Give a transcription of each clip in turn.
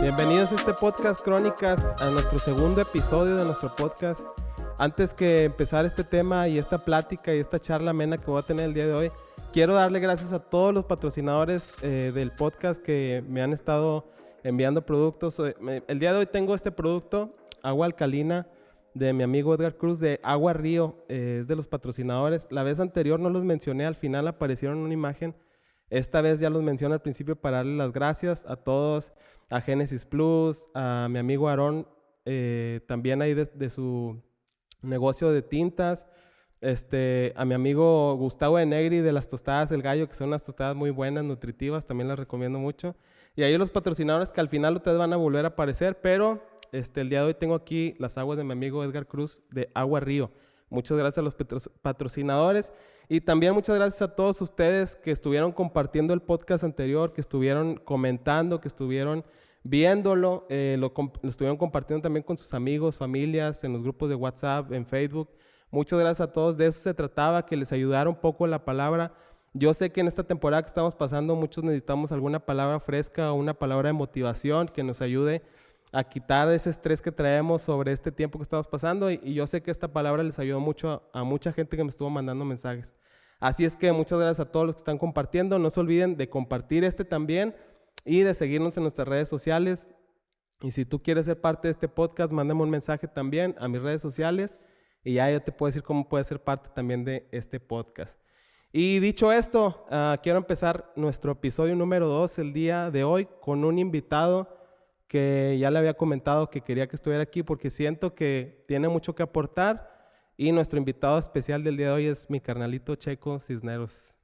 Bienvenidos a este podcast Crónicas, a nuestro segundo episodio de nuestro podcast. Antes que empezar este tema y esta plática y esta charla amena que voy a tener el día de hoy, quiero darle gracias a todos los patrocinadores del podcast que me han estado enviando productos. El día de hoy tengo este producto, agua alcalina, de mi amigo Edgar Cruz, de Agua Río, es de los patrocinadores. La vez anterior no los mencioné, al final aparecieron en una imagen. Esta vez ya los menciono al principio para darle las gracias a todos, a Genesis Plus, a mi amigo Aarón, también ahí de su negocio de tintas, a mi amigo Gustavo de Negri de las tostadas El Gallo, que son unas tostadas muy buenas, nutritivas, también las recomiendo mucho. Y ahí los patrocinadores que al final ustedes van a volver a aparecer, pero el día de hoy tengo aquí las aguas de mi amigo Edgar Cruz de Agua Río. Muchas gracias a los patrocinadores y también muchas gracias a todos ustedes que estuvieron compartiendo el podcast anterior, que estuvieron comentando, que estuvieron viéndolo, lo estuvieron compartiendo también con sus amigos, familias, en los grupos de WhatsApp, en Facebook. Muchas gracias a todos, de eso se trataba, que les ayudara un poco la palabra. Yo sé que en esta temporada que estamos pasando muchos necesitamos alguna palabra fresca o una palabra de motivación que nos ayude a quitar ese estrés que traemos sobre este tiempo que estamos pasando y yo sé que esta palabra les ayudó mucho a mucha gente que me estuvo mandando mensajes. Así es que muchas gracias a todos los que están compartiendo. No se olviden de compartir también y de seguirnos en nuestras redes sociales. Y si tú quieres ser parte de este podcast, mándame un mensaje también a mis redes sociales y ya yo te puedo decir cómo puedes ser parte también de este podcast. Y dicho esto, quiero empezar nuestro episodio número 2 el día de hoy con un invitado que ya le había comentado que quería que estuviera aquí porque siento que tiene mucho que aportar y nuestro invitado especial del día de hoy es mi carnalito Checo Cisneros.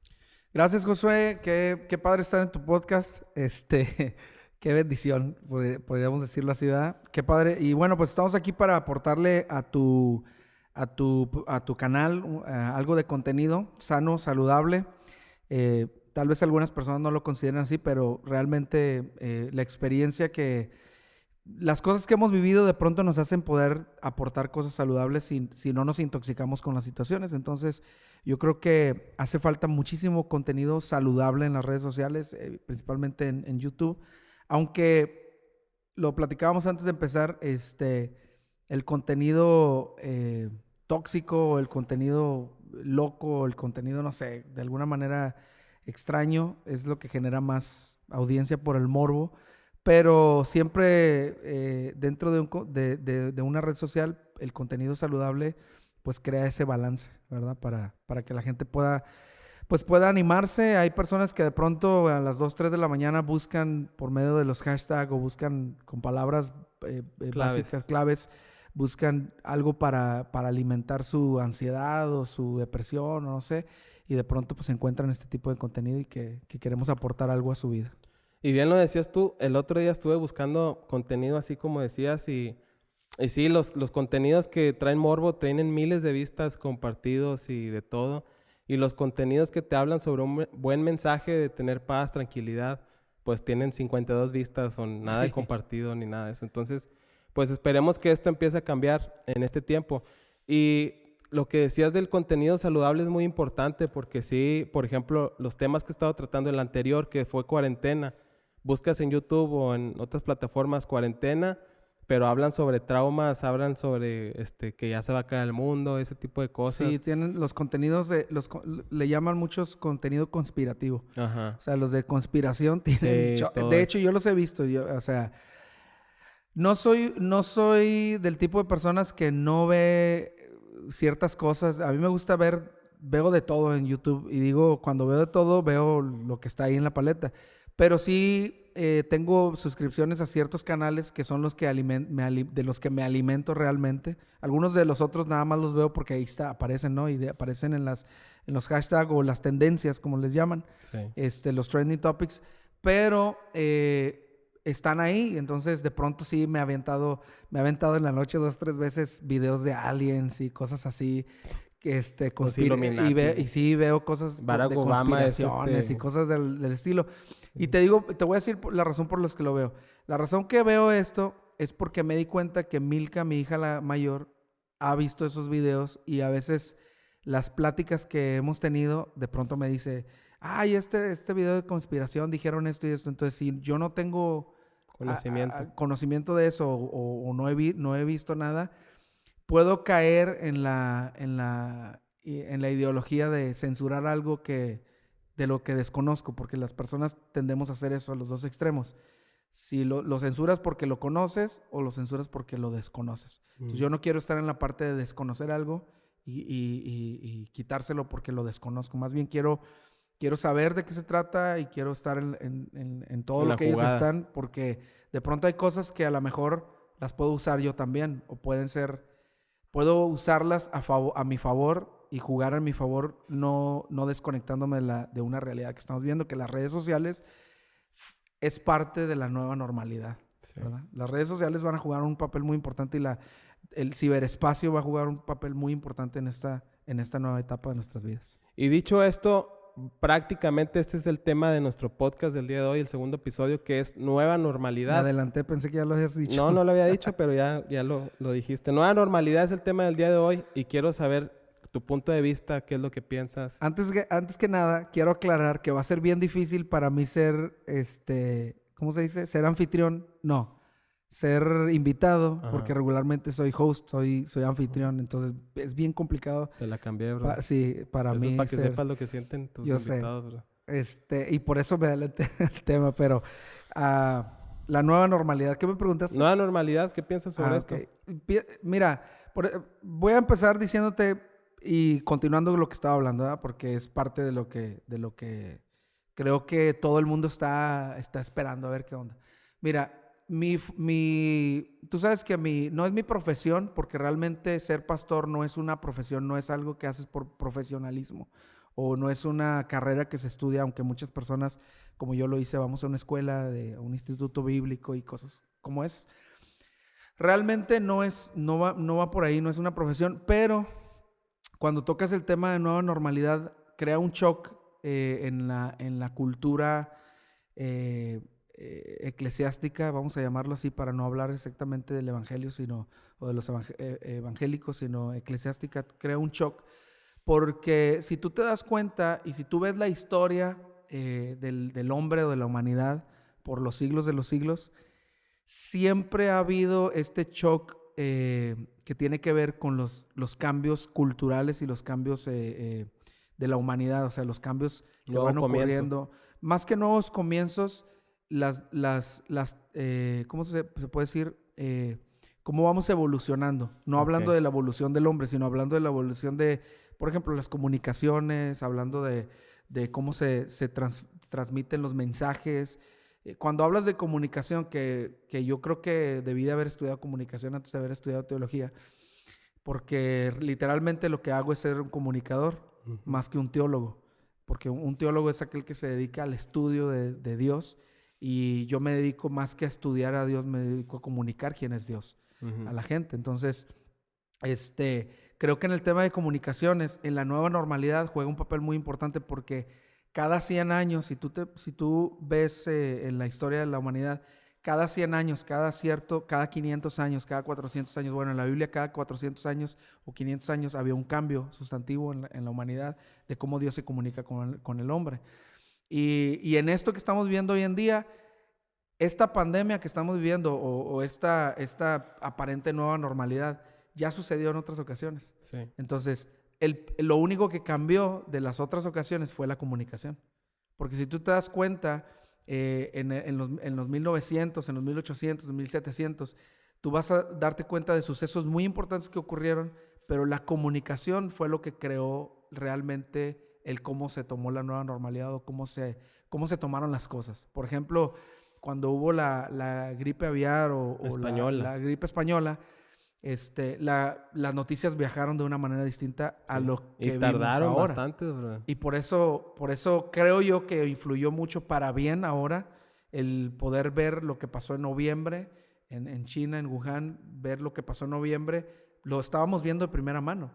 Gracias, Josué, qué padre estar en tu podcast, qué bendición, podríamos decirlo así, ¿verdad? Qué padre, y bueno, pues estamos aquí para aportarle a tu canal algo de contenido sano, saludable. Tal vez algunas personas no lo consideren así, pero realmente la experiencia las cosas que hemos vivido de pronto nos hacen poder aportar cosas saludables si no nos intoxicamos con las situaciones. Entonces, yo creo que hace falta muchísimo contenido saludable en las redes sociales, principalmente en YouTube. Aunque lo platicábamos antes de empezar, el contenido tóxico, el contenido loco, el contenido, no sé, de alguna manera extraño, es lo que genera más audiencia por el morbo, pero siempre dentro de una red social, el contenido saludable pues crea ese balance, ¿verdad? Para que la gente pueda animarse. Hay personas que de pronto a las 2, 3 de la mañana buscan por medio de los hashtags o buscan con palabras básicas, claves, buscan algo para alimentar su ansiedad o su depresión, o no sé, y de pronto pues encuentran este tipo de contenido y que queremos aportar algo a su vida. Y bien lo decías tú, el otro día estuve buscando contenido así como decías y sí, los contenidos que traen morbo tienen miles de vistas, compartidos y de todo. Y los contenidos que te hablan sobre un buen mensaje de tener paz, tranquilidad, pues tienen 52 vistas o nada de compartido ni nada de eso. Entonces, pues esperemos que esto empiece a cambiar en este tiempo. Y lo que decías del contenido saludable es muy importante porque sí, por ejemplo, los temas que he estado tratando en el anterior, que fue cuarentena, buscas en YouTube o en otras plataformas cuarentena, pero hablan sobre traumas, hablan sobre que ya se va a caer el mundo, ese tipo de cosas. Sí, tienen los contenidos, le llaman muchos contenido conspirativo. Ajá. O sea, los de conspiración tienen... de hecho, yo los he visto, no soy del tipo de personas que no ve ciertas cosas. A mí me gusta veo de todo en YouTube. Y digo, cuando veo de todo, veo lo que está ahí en la paleta. Pero sí tengo suscripciones a ciertos canales que son los que de los que me alimento realmente. Algunos de los otros nada más los veo porque ahí aparecen, ¿no? Y aparecen en los hashtags o las tendencias, como les llaman. Sí. Los trending topics. Pero... están ahí, entonces de pronto sí me he aventado en la noche 2, 3 veces videos de aliens y cosas así, que y sí veo cosas de conspiraciones y cosas del estilo. Y te voy a decir la razón por la que lo veo. La razón que veo esto es porque me di cuenta que Milka, mi hija la mayor, ha visto esos videos y a veces las pláticas que hemos tenido, de pronto me dice, ay, este video de conspiración dijeron esto y esto. Entonces, si yo no tengo conocimiento de eso o no he visto nada, puedo caer en la ideología de censurar algo de lo que desconozco, porque las personas tendemos a hacer eso a los dos extremos. Si lo censuras porque lo conoces o lo censuras porque lo desconoces. Entonces, yo no quiero estar en la parte de desconocer algo y quitárselo porque lo desconozco. Más bien quiero saber de qué se trata y quiero estar en todo lo que ellos están, porque de pronto hay cosas que a lo mejor las puedo usar yo también, o puedo usarlas a mi favor y jugar a mi favor, no desconectándome de una realidad que estamos viendo, que las redes sociales es parte de la nueva normalidad. Sí. ¿Verdad? Las redes sociales van a jugar un papel muy importante y el ciberespacio va a jugar un papel muy importante en esta nueva etapa de nuestras vidas. Y dicho esto, prácticamente este es el tema de nuestro podcast del día de hoy, el segundo episodio, que es Nueva Normalidad. Me adelanté, pensé que ya lo habías dicho. No lo había dicho, pero ya lo dijiste. Nueva Normalidad es el tema del día de hoy y quiero saber tu punto de vista, qué es lo que piensas. Antes que nada, quiero aclarar que va a ser bien difícil para mí ser, ¿cómo se dice? Ser anfitrión. No, ser invitado, Ajá. Porque regularmente soy host, soy anfitrión, entonces es bien complicado. Te la cambié, bro. Sí, para mí. Es para que sepas lo que sienten tus invitados, bro. Y por eso me adelanté el tema, pero la nueva normalidad, ¿qué me preguntas? Nueva normalidad, ¿qué piensas sobre esto? Okay. Mira, voy a empezar diciéndote y continuando lo que estaba hablando, ¿verdad? Porque es parte de lo que creo que todo el mundo está esperando a ver qué onda. Mira, tú sabes que no es mi profesión, porque realmente ser pastor no es una profesión, no es algo que haces por profesionalismo, o no es una carrera que se estudia, aunque muchas personas, como yo lo hice, vamos a una escuela, a un instituto bíblico y cosas como esas. Realmente no va por ahí, no es una profesión, pero cuando tocas el tema de nueva normalidad, crea un shock en la cultura eclesiástica, vamos a llamarlo así, para no hablar exactamente del evangelio, o de los evangélicos, sino eclesiástica, crea un shock, porque si tú te das cuenta y si tú ves la historia del hombre o de la humanidad por los siglos de los siglos, siempre ha habido este shock que tiene que ver con los cambios culturales y los cambios de la humanidad, o sea, los cambios que van ocurriendo. Más que nuevos comienzos, ¿cómo se puede decir? Cómo vamos evolucionando. No hablando de la evolución del hombre, sino hablando de la evolución de, por ejemplo, las comunicaciones, hablando de cómo se transmiten los mensajes. Cuando hablas de comunicación, que yo creo que debí de haber estudiado comunicación antes de haber estudiado teología, porque literalmente lo que hago es ser un comunicador, más que un teólogo, porque un teólogo es aquel que se dedica al estudio de Dios, y yo me dedico más que a estudiar a Dios, me dedico a comunicar quién es Dios a la gente. Entonces, creo que en el tema de comunicaciones, en la nueva normalidad juega un papel muy importante, porque cada 100 años, si tú ves en la historia de la humanidad, cada 100 años, cada 500 años, cada 400 años, bueno, en la Biblia cada 400 años o 500 años había un cambio sustantivo en la humanidad de cómo Dios se comunica con el hombre. Y en esto que estamos viendo hoy en día, esta pandemia que estamos viviendo o esta aparente nueva normalidad ya sucedió en otras ocasiones. Sí. Entonces, lo único que cambió de las otras ocasiones fue la comunicación. Porque si tú te das cuenta, en los 1900, en los 1800, en los 1700, tú vas a darte cuenta de sucesos muy importantes que ocurrieron, pero la comunicación fue lo que creó realmente el cómo se tomó la nueva normalidad o cómo se tomaron las cosas. Por ejemplo, cuando hubo la gripe aviar o la gripe española, las noticias viajaron de una manera distinta a lo que vimos ahora. Y tardaron bastante, bro. Y por eso creo yo que influyó mucho para bien ahora el poder ver lo que pasó en noviembre en China, en Wuhan, ver lo que pasó en noviembre, lo estábamos viendo de primera mano.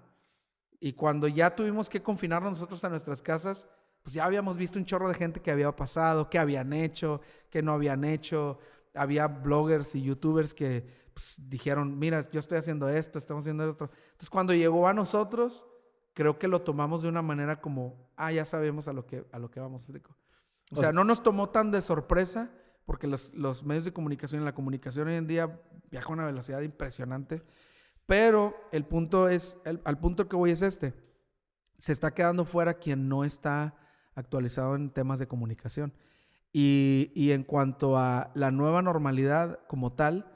Y cuando ya tuvimos que confinarnos nosotros a nuestras casas, pues ya habíamos visto un chorro de gente que había pasado, qué habían hecho, qué no habían hecho. había bloggers y youtubers que pues, dijeron, mira, yo estoy haciendo esto, estamos haciendo esto. Entonces, cuando llegó a nosotros, creo que lo tomamos de una manera como, ya sabemos a lo que vamos, explico. O sea, no nos tomó tan de sorpresa, porque los medios de comunicación, la comunicación hoy en día viaja a una velocidad impresionante, pero el punto es, al punto que voy es este, se está quedando fuera quien no está actualizado en temas de comunicación. Y en cuanto a la nueva normalidad como tal,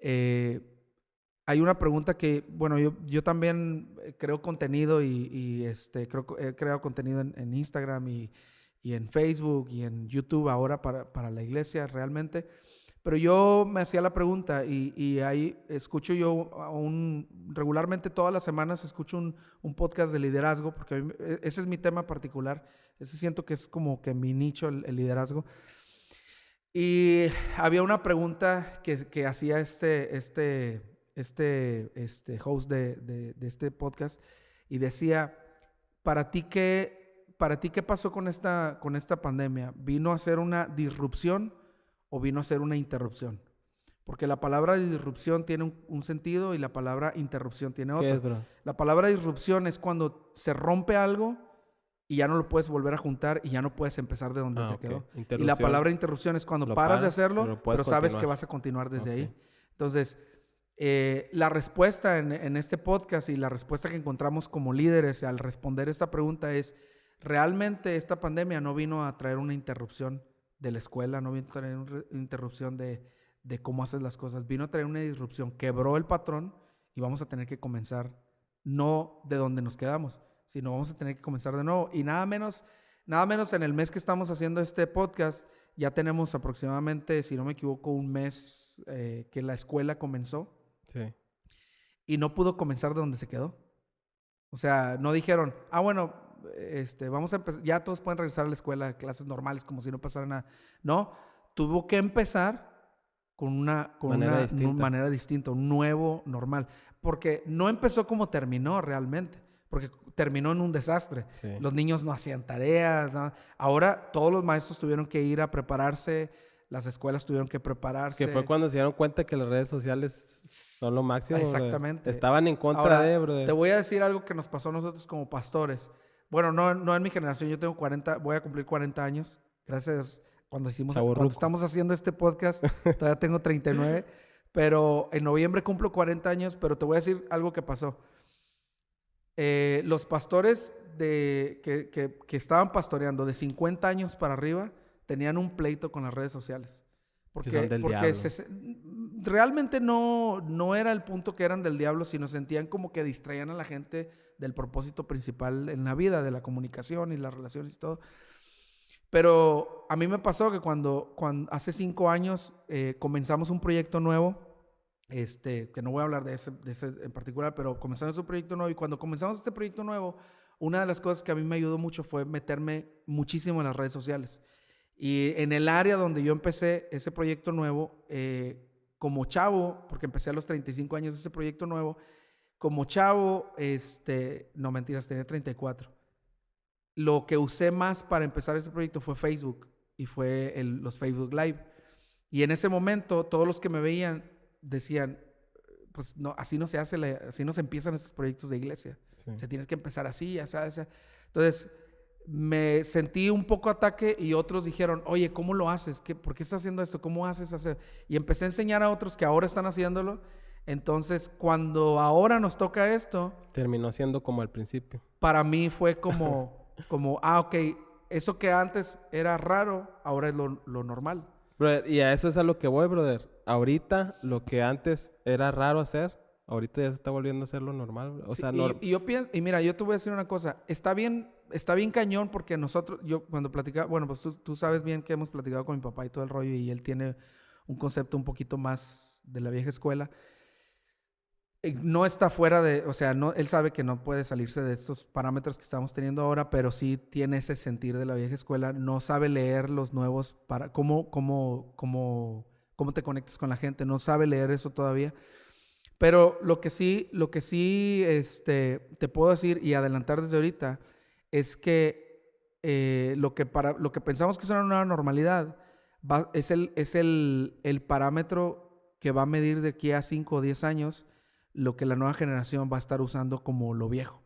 hay una pregunta que, bueno, yo también creo contenido y he creado contenido en Instagram y en Facebook y en YouTube ahora para la iglesia realmente. Pero yo me hacía la pregunta y ahí escucho yo regularmente todas las semanas escucho un podcast de liderazgo, porque ese es mi tema particular. Ese siento que es como que mi nicho, el liderazgo. Y había una pregunta que hacía este host de este podcast y decía, ¿para ti qué pasó con esta pandemia? ¿Vino a ser una disrupción o vino a ser una interrupción? Porque la palabra disrupción tiene un sentido y la palabra interrupción tiene otro. ¿Qué es, bro? La palabra disrupción es cuando se rompe algo y ya no lo puedes volver a juntar y ya no puedes empezar de donde se quedó. Y la palabra interrupción es cuando paras de hacerlo, pero sabes que vas a continuar desde ahí. Entonces, la respuesta en este podcast y la respuesta que encontramos como líderes al responder esta pregunta es, realmente esta pandemia no vino a traer una interrupción de la escuela, no vino a traer una interrupción de cómo haces las cosas, vino a traer una disrupción, quebró el patrón y vamos a tener que comenzar no de donde nos quedamos, sino vamos a tener que comenzar de nuevo. Y nada menos en el mes que estamos haciendo este podcast, ya tenemos aproximadamente, si no me equivoco, un mes que la escuela comenzó. Sí. Y no pudo comenzar de donde se quedó. O sea, no dijeron, bueno, vamos a empezar, ya todos pueden regresar a la escuela, a clases normales, como si no pasara nada. No, tuvo que empezar con una manera distinta, un nuevo normal. Porque no empezó como terminó realmente. Porque terminó en un desastre. Sí. Los niños no hacían tareas. ¿No? Ahora todos los maestros tuvieron que ir a prepararse. Las escuelas tuvieron que prepararse. Que fue cuando se dieron cuenta que las redes sociales son lo máximo. Exactamente. Estaban en contra ahora, de, brother. Te voy a decir algo que nos pasó a nosotros como pastores. Bueno, no en mi generación. Yo tengo 40, voy a cumplir 40 años. Gracias. Cuando estamos haciendo este podcast, todavía tengo 39. Pero en noviembre cumplo 40 años. Pero te voy a decir algo que pasó. Los pastores que estaban pastoreando de 50 años para arriba tenían un pleito con las redes sociales. Porque realmente no era el punto que eran del diablo, sino sentían como que distraían a la gente del propósito principal en la vida, de la comunicación y las relaciones y todo. Pero a mí me pasó que cuando hace 5 años comenzamos un proyecto nuevo, que no voy a hablar de ese en particular, pero comenzamos un proyecto nuevo, y cuando comenzamos este proyecto nuevo, una de las cosas que a mí me ayudó mucho fue meterme muchísimo en las redes sociales. Y en el área donde yo empecé ese proyecto nuevo, como chavo, porque empecé a los 35 años ese proyecto nuevo, como chavo, no mentiras, tenía 34. Lo que usé más para empezar ese proyecto fue Facebook, y fue los Facebook Live. Y en ese momento, todos los que me veían decían, pues no, así no se hace, así no se empiezan estos proyectos de iglesia. Sí. O sea, tienes que empezar así, así. Entonces, me sentí un poco ataque y otros dijeron, oye, ¿cómo lo haces? ¿Por qué estás haciendo esto? ¿Cómo haces hacer? Y empecé a enseñar a otros que ahora están haciéndolo. Entonces, cuando ahora nos toca esto... Terminó siendo como al principio. Para mí fue como ok, eso que antes era raro, ahora es lo normal. Brother, y a eso es a lo que voy, brother. Ahorita, lo que antes era raro hacer, ahorita ya se está volviendo a hacer lo normal. O sea, y yo pienso, y mira, yo te voy a decir una cosa. Está bien cañón, porque yo cuando platicaba, bueno, pues tú sabes bien que hemos platicado con mi papá y todo el rollo, y él tiene un concepto un poquito más de la vieja escuela. No está fuera o sea, él sabe que no puede salirse de estos parámetros que estamos teniendo ahora, pero sí tiene ese sentir de la vieja escuela. No sabe leer los nuevos para cómo te conectas con la gente. No sabe leer eso todavía. Pero lo que sí te puedo decir y adelantar desde ahorita es que lo que pensamos que es una nueva normalidad es el parámetro que va a medir de aquí a 5 o 10 años lo que la nueva generación va a estar usando como lo viejo.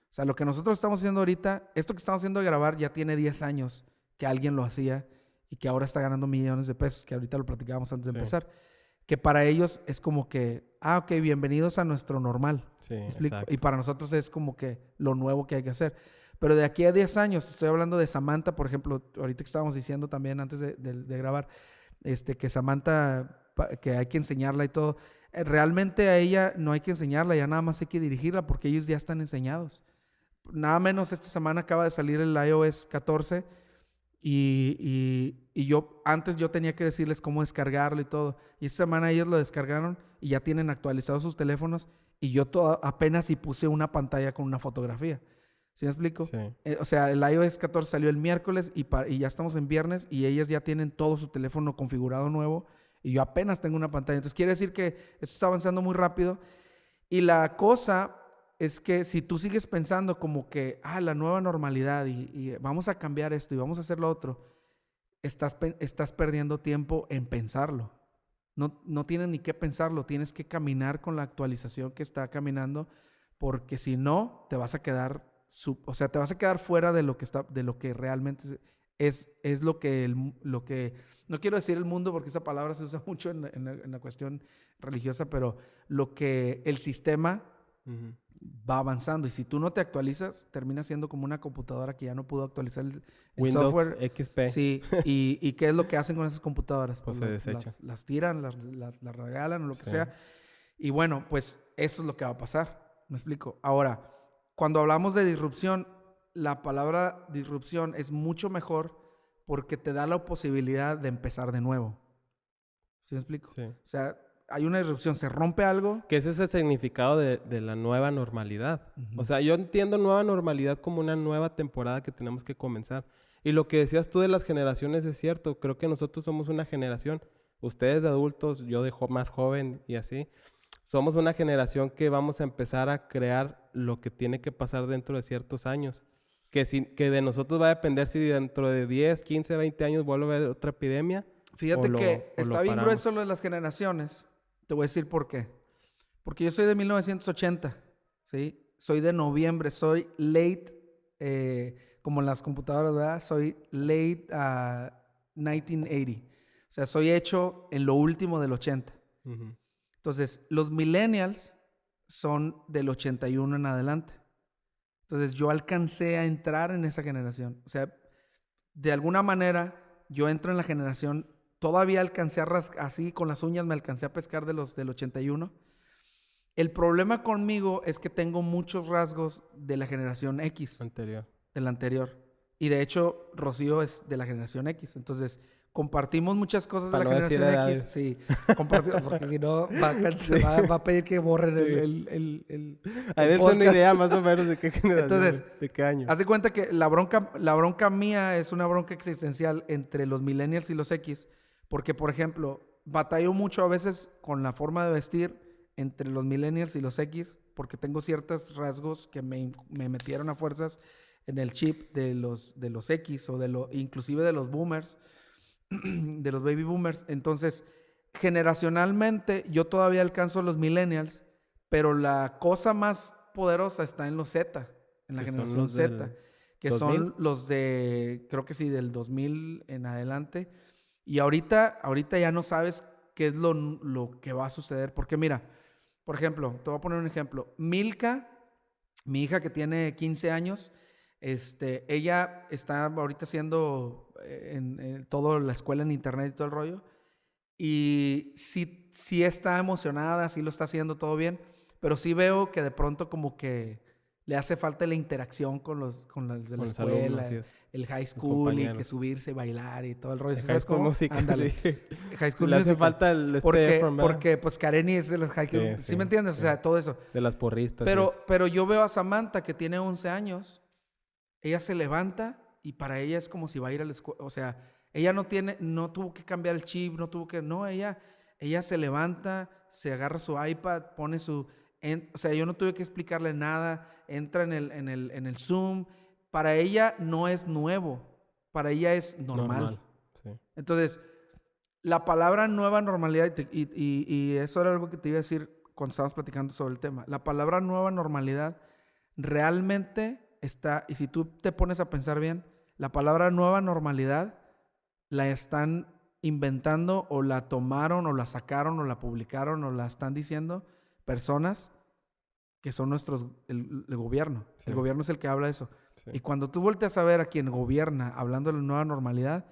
O sea, lo que nosotros estamos haciendo ahorita, esto que estamos haciendo de grabar ya tiene 10 años que alguien lo hacía y que ahora está ganando millones de pesos, que ahorita lo platicábamos antes de empezar. Que para ellos es como que, ok, bienvenidos a nuestro normal. Sí, ¿Me explico? exacto. Y para nosotros es como que lo nuevo que hay que hacer. Pero de aquí a 10 años, estoy hablando de Samantha, por ejemplo, ahorita que estábamos diciendo también antes de grabar, que Samantha, que hay que enseñarla y todo. Realmente a ella no hay que enseñarla, ya nada más hay que dirigirla porque ellos ya están enseñados. Nada menos esta semana acaba de salir el iOS 14 y antes yo tenía que decirles cómo descargarlo y todo. Y esta semana ellos lo descargaron y ya tienen actualizados sus teléfonos y yo apenas y puse una pantalla con una fotografía. ¿Sí me explico? Sí. O sea, el iOS 14 salió el miércoles y ya estamos en viernes y ellas ya tienen todo su teléfono configurado nuevo y yo apenas tengo una pantalla. Entonces quiere decir que esto está avanzando muy rápido y la cosa es que si tú sigues pensando como que, la nueva normalidad y vamos a cambiar esto y vamos a hacer lo otro, estás perdiendo tiempo en pensarlo. No tienes ni qué pensarlo, tienes que caminar con la actualización que está caminando porque si no, te vas a quedar te vas a quedar fuera de lo que realmente es lo que no quiero decir el mundo porque esa palabra se usa mucho en la cuestión religiosa, pero lo que el sistema va avanzando y si tú no te actualizas, terminas siendo como una computadora que ya no pudo actualizar el Windows software. XP. Sí, y ¿qué es lo que hacen con esas computadoras? Pues se desechan. Las tiran, las regalan o lo que sea. Y bueno, pues eso es lo que va a pasar. ¿Me explico? Ahora, cuando hablamos de disrupción, la palabra disrupción es mucho mejor porque te da la posibilidad de empezar de nuevo. ¿Sí me explico? Sí. O sea, hay una disrupción, se rompe algo. Que ese es el significado de la nueva normalidad. Uh-huh. O sea, yo entiendo nueva normalidad como una nueva temporada que tenemos que comenzar. Y lo que decías tú de las generaciones es cierto. Creo que nosotros somos una generación, ustedes de adultos, yo de más joven y así, somos una generación que vamos a empezar a crear lo que tiene que pasar dentro de ciertos años. Que de nosotros va a depender si dentro de 10, 15, 20 años vuelve a haber otra epidemia. Fíjate que está bien grueso lo de las generaciones. Te voy a decir por qué. Porque yo soy de 1980, ¿sí? Soy de noviembre, soy late, como en las computadoras, ¿verdad? Soy late 1980. O sea, soy hecho en lo último del 80. Uh-huh. Entonces, los millennials son del 81 en adelante. Entonces, yo alcancé a entrar en esa generación. O sea, de alguna manera, yo entro en la generación. Todavía alcancé a así con las uñas me alcancé a pescar de los del 81. El problema conmigo es que tengo muchos rasgos de la generación X. Anterior. De la anterior. Y de hecho, Rocío es de la generación X. Entonces, compartimos muchas cosas de la generación X. Sí, compartimos, porque si no va a pedir que borren el Ahí dense una idea más o menos de qué generación. Entonces, de qué año. Haz de cuenta que la bronca mía es una bronca existencial entre los millennials y los X. Porque, por ejemplo, batallo mucho a veces con la forma de vestir entre los millennials y los X, porque tengo ciertos rasgos que me metieron a fuerzas en el chip de los X o inclusive de los boomers, de los baby boomers. Entonces, generacionalmente, yo todavía alcanzo a los millennials, pero la cosa más poderosa está en los Z, en la generación Z, que 2000. son los de, creo que sí, del 2000 en adelante. Y ahorita ya no sabes qué es lo que va a suceder. Porque mira, por ejemplo, te voy a poner un ejemplo. Milka, mi hija que tiene 15 años, ella está ahorita haciendo toda la escuela en internet y todo el rollo. Y sí está emocionada, sí lo está haciendo todo bien. Pero sí veo que de pronto como que le hace falta la interacción con los de la escuela, alumnos, el high school y que subirse, bailar y todo el rollo. ¿Sabes cómo? Música. Ándale. High school le music. hace falta el porque pues Kareni es de los high school. ¿Sí me entiendes? Sí. O sea, todo eso. De las porristas. Pero yo veo a Samantha que tiene 11 años. Ella se levanta y para ella es como si va a ir a la escuela. O sea, ella no tuvo que cambiar el chip, ella se levanta, se agarra su iPad, pone su... o sea, yo no tuve que explicarle nada, entra en el Zoom. Para ella no es nuevo, para ella es normal. Sí. Entonces, La palabra nueva normalidad, y eso era algo que te iba a decir cuando estábamos platicando sobre el tema. La palabra nueva normalidad realmente está, y si tú te pones a pensar bien, la palabra nueva normalidad la están inventando o la tomaron o la sacaron o la publicaron o la están diciendo personas que son el gobierno. Sí. El gobierno es el que habla de eso. Sí. Y cuando tú volteas a ver a quien gobierna hablando de la nueva normalidad,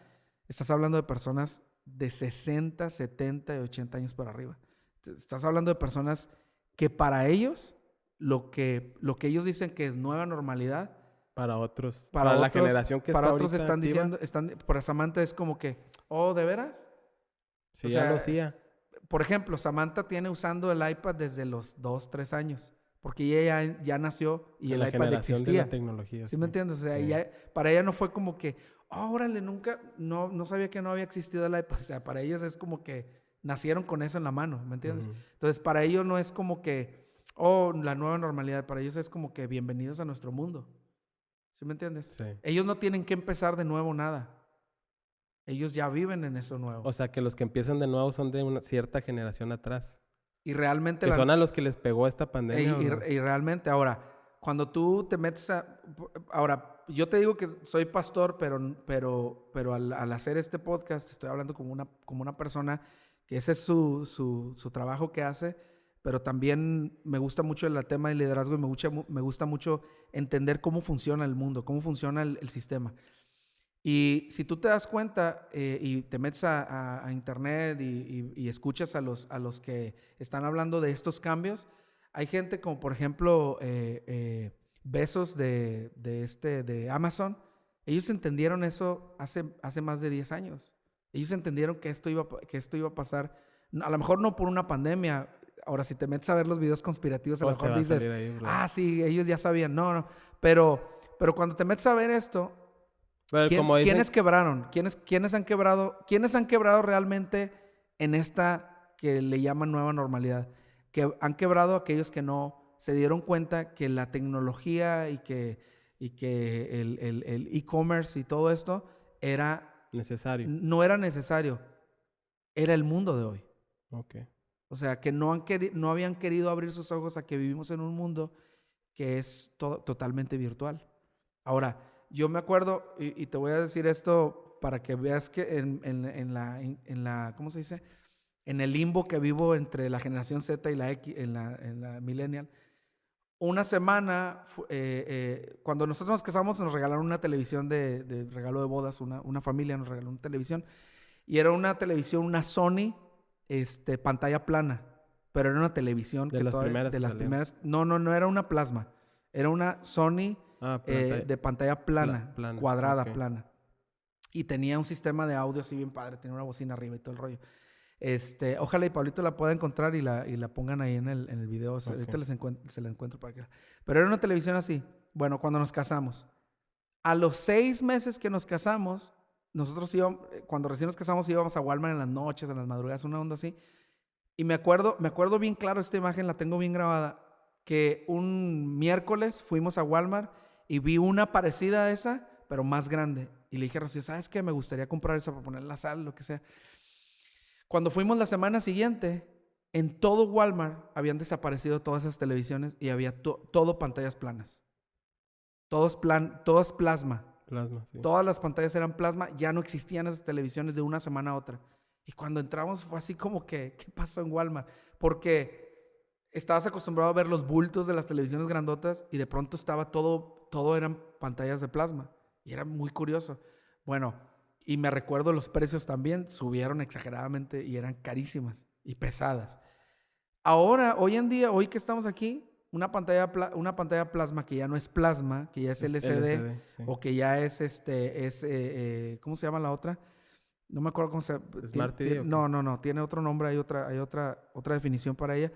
estás hablando de personas de 60, 70 y 80 años para arriba. Estás hablando de personas que para ellos, lo que ellos dicen que es nueva normalidad, Para otros, para la otros, generación que para está otros ahorita están activa, diciendo, para Samantha es como que, oh, ¿de veras? sí, o ya sea, lo hacía. Por ejemplo, Samantha tiene usando el iPad desde los 2, 3 años, porque ella ya nació y En el la iPad generación de existía. la tecnología. ¿Sí me entiendes? O sea, Sí. para ella no fue como que, oh, órale, nunca, no sabía que no había existido el iPad. O sea, para ellos es como que nacieron con eso en la mano, ¿me entiendes? Ujú. Entonces, para ellos no es como que, oh, la nueva normalidad. Para ellos es como que bienvenidos a nuestro mundo. ¿Sí me entiendes? Sí. Ellos no tienen que empezar de nuevo nada. Ellos ya viven en eso nuevo. O sea, que los que empiezan de nuevo son de una cierta generación atrás. Y realmente Que son a los que les pegó esta pandemia. ¿o no? y realmente, ahora, cuando tú te metes a... Ahora, yo te digo que soy pastor, pero al hacer este podcast estoy hablando como una persona que ese es su trabajo que hace, pero también me gusta mucho el tema del liderazgo y me gusta mucho entender cómo funciona el mundo, cómo funciona el sistema. Y si tú te das cuenta y te metes a internet y escuchas a los que están hablando de estos cambios, hay gente como por ejemplo Bezos de Amazon. Ellos entendieron eso hace más de 10 años. Ellos entendieron que esto iba a pasar, a lo mejor no por una pandemia. Ahora, si te metes a ver los videos conspirativos, a lo Pues te mejor va a dices, salir ahí, bro. sí, ellos ya sabían. No. Pero cuando te metes a ver esto, Pero como dicen, ¿quiénes quebraron? ¿Quiénes han quebrado? ¿Quiénes han quebrado realmente en esta que le llaman nueva normalidad? Que han quebrado aquellos que no se dieron cuenta que la tecnología y que el e-commerce y todo esto necesario. no era necesario. Era el mundo de hoy. Ok. O sea, que no habían querido abrir sus ojos a que vivimos en un mundo que es totalmente virtual. Ahora, yo me acuerdo, y te voy a decir esto para que veas que en la ¿cómo se dice? En el limbo que vivo entre la generación Z y la X, en la millennial. Una semana, cuando nosotros nos casamos, nos regalaron una televisión de regalo de bodas, una familia nos regaló una televisión, y era una televisión, una Sony, pantalla plana, pero era una televisión De las primeras de que las salieron. primeras, no era una plasma, era una Sony de pantalla plana, plana, cuadrada, ok. plana. Y tenía un sistema de audio así bien padre, tenía una bocina arriba y todo el rollo. Ojalá y Pablito la pueda encontrar y la pongan ahí en el video. Ok. Ahorita se la encuentro para que... Pero era una televisión así. Bueno, cuando nos casamos. A los 6 meses que nos casamos, nosotros cuando recién nos casamos íbamos a Walmart en las noches, en las madrugadas, una onda así. Y me acuerdo bien claro esta imagen, la tengo bien grabada, que un miércoles fuimos a Walmart y vi una parecida a esa, pero más grande. Y le dije a Rocío, ¿sabes qué? Me gustaría comprar esa para poner en la sala, lo que sea. Cuando fuimos la semana siguiente, en todo Walmart habían desaparecido todas esas televisiones y había todo pantallas planas. Todas plasma. Plasma, sí. Todas las pantallas eran plasma, ya no existían esas televisiones de una semana a otra. Y cuando entramos fue así como que, ¿qué pasó en Walmart? Porque estabas acostumbrado a ver los bultos de las televisiones grandotas y de pronto estaba todo eran pantallas de plasma. Y era muy curioso. Bueno, y me recuerdo los precios también subieron exageradamente y eran carísimas y pesadas. Ahora, hoy en día, hoy que estamos aquí, una pantalla plasma que ya no es plasma, que ya es LCD, sí. o que ya es ¿cómo se llama la otra? No me acuerdo cómo se llama. Smart TV, No, tiene otro nombre, hay otra definición para ella.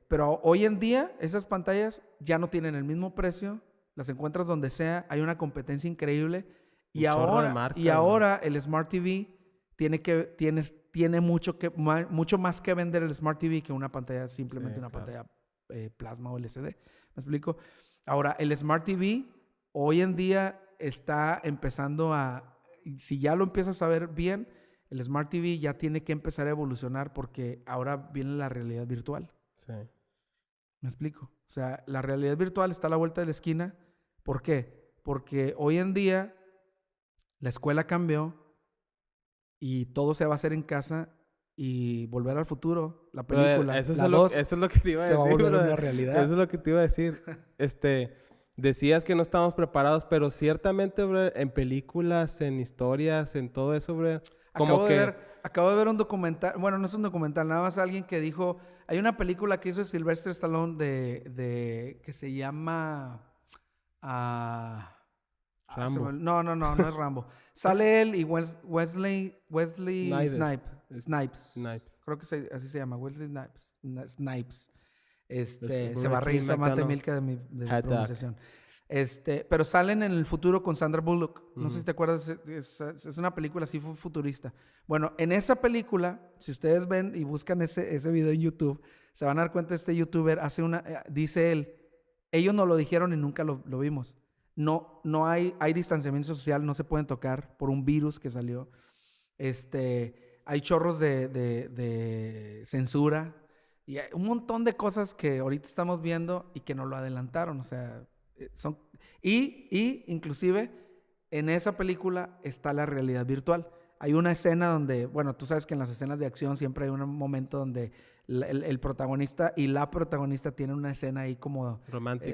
Pero hoy en día esas pantallas ya no tienen el mismo precio, las encuentras donde sea, hay una competencia increíble y ahora el Smart TV tiene mucho más que vender el Smart TV que una pantalla, simplemente una pantalla plasma o LCD. ¿Me explico? Ahora, el Smart TV hoy en día está empezando si ya lo empiezas a ver bien, el Smart TV ya tiene que empezar a evolucionar porque ahora viene la realidad virtual. Sí. ¿Me explico? O sea, la realidad virtual está a la vuelta de la esquina. ¿Por qué? Porque hoy en día la escuela cambió y todo se va a hacer en casa y Volver al Futuro, la película, Eso la 2, es lo que te iba a se va a decir, volver brother. una realidad. Eso es lo que te iba a decir. Decías que no estábamos preparados, pero ciertamente, brother, en películas, en historias, en todo eso, brother, como Acabo de ver un documental, bueno, no es un documental, nada más alguien que dijo, hay una película que hizo Sylvester Stallone que se llama... Rambo. No es Rambo. Sale él y Wesley Snipes. Creo que así se llama, Wesley Snipes. Se va a reír Samantha Milka de mi pronunciación. Pero salen en el futuro con Sandra Bullock. No sé si te acuerdas, es una película así futurista. Bueno, en esa película, si ustedes ven y buscan ese video en YouTube, se van a dar cuenta, este youtuber dice él, ellos nos lo dijeron y nunca lo vimos. No hay distanciamiento social, no se pueden tocar por un virus que salió. Hay chorros de censura y hay un montón de cosas que ahorita estamos viendo y que nos lo adelantaron. O sea, y inclusive en esa película está la realidad virtual. Hay una escena donde, bueno, tú sabes que en las escenas de acción siempre hay un momento donde el protagonista y la protagonista tienen una escena ahí como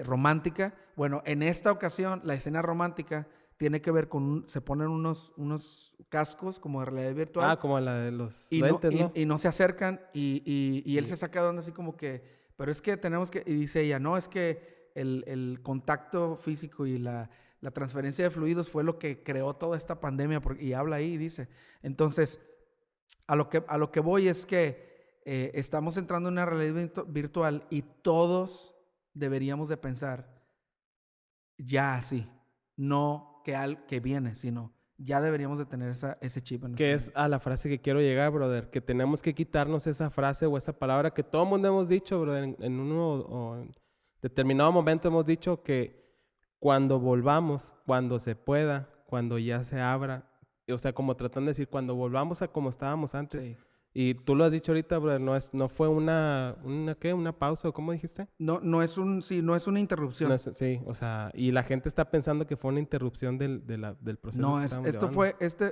romántica. Bueno, en esta ocasión, la escena romántica tiene que ver con se ponen unos cascos como de realidad virtual. Ah, como la de los lentes, ¿no? Y no se acercan y él se saca de onda así como que, pero es que tenemos que, y dice ella, no, es que el contacto físico y la transferencia de fluidos fue lo que creó toda esta pandemia, y habla ahí y dice. Entonces, a lo que voy es que estamos entrando en una realidad virtual y todos deberíamos de pensar ya así, no que viene, sino ya deberíamos de tener ese chip en que es a la frase que quiero llegar, brother, que tenemos que quitarnos esa frase o esa palabra que todo el mundo hemos dicho, brother, en uno o en determinado momento hemos dicho que cuando volvamos, cuando se pueda, cuando ya se abra, o sea, como tratando de decir, cuando volvamos a como estábamos antes. Sí. Y tú lo has dicho ahorita, brother, no fue una pausa, ¿cómo dijiste? No es una interrupción. Sí, o sea, y la gente está pensando que fue una interrupción del proceso. No,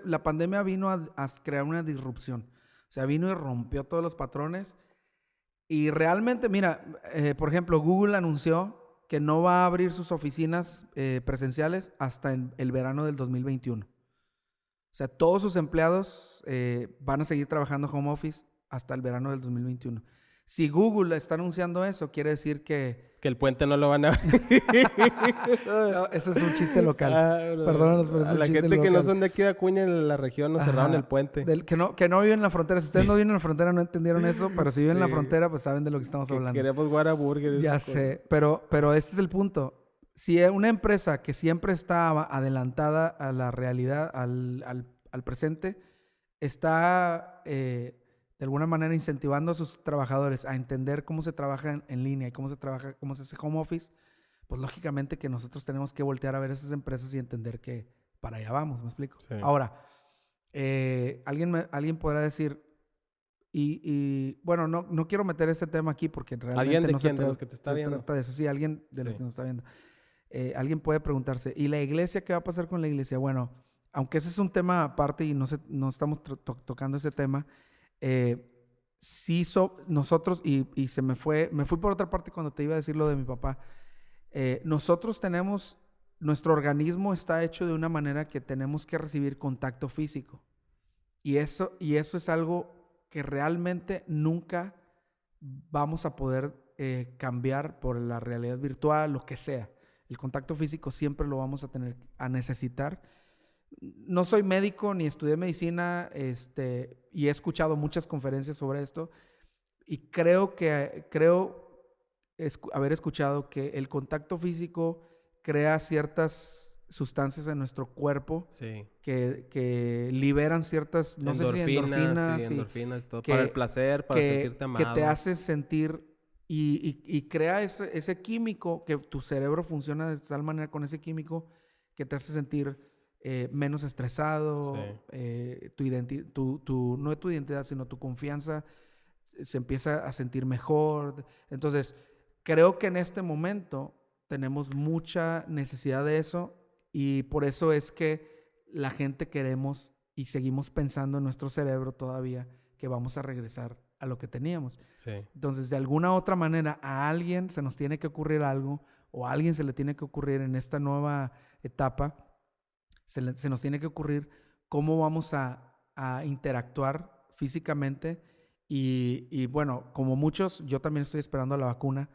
la pandemia vino a crear una disrupción. O sea, vino y rompió todos los patrones. Y realmente, mira, por ejemplo, Google anunció que no va a abrir sus oficinas presenciales hasta el verano del 2021. O sea, todos sus empleados van a seguir trabajando home office hasta el verano del 2021. Si Google está anunciando eso, quiere decir que el puente no lo van a abrir. No, eso es un chiste local. Perdónanos, pero es un chiste local. La gente que no son de aquí de Acuña, en la región, nos cerraron el puente. Que no viven en la frontera. Si ustedes no viven en la frontera, no entendieron eso. Pero si viven en la frontera, pues saben de lo que estamos hablando. Queremos Whataburger. Ya sé. Pero este es el punto. Si una empresa que siempre estaba adelantada a la realidad, al presente, está de alguna manera incentivando a sus trabajadores a entender cómo se trabaja en línea y cómo se hace home office, pues lógicamente que nosotros tenemos que voltear a ver esas empresas y entender que para allá vamos, ¿me explico? Sí. Ahora, alguien podrá decir, y bueno, no quiero meter ese tema aquí porque realmente ¿Alguien de no quién? ¿De los que te está viendo? Trata de eso. Sí, alguien de los que nos está viendo. Alguien puede preguntarse, ¿y la iglesia? ¿Qué va a pasar con la iglesia? Bueno, aunque ese es un tema aparte y no estamos tocando ese tema, nosotros, y me fui por otra parte cuando te iba a decir lo de mi papá, nosotros nuestro organismo está hecho de una manera que tenemos que recibir contacto físico, y eso es algo que realmente nunca vamos a poder cambiar por la realidad virtual, lo que sea. El contacto físico siempre lo vamos a necesitar. No soy médico ni estudié medicina, y he escuchado muchas conferencias sobre esto, y creo haber escuchado que el contacto físico crea ciertas sustancias en nuestro cuerpo que liberan ciertas, no sé si endorfinas, todo, para el placer, para sentirte amado. Que te hace sentir y crea ese químico, que tu cerebro funciona de tal manera con ese químico que te hace sentir menos estresado, Sí. no tu identidad, sino tu confianza se empieza a sentir mejor. Entonces, creo que en este momento tenemos mucha necesidad de eso y por eso es que la gente queremos y seguimos pensando en nuestro cerebro todavía que vamos a regresar a lo que teníamos. Sí. Entonces, de alguna u otra manera, a alguien se nos tiene que ocurrir algo o a alguien se le tiene que ocurrir en esta nueva etapa, se nos tiene que ocurrir cómo vamos a interactuar físicamente y bueno, como muchos, yo también estoy esperando la vacuna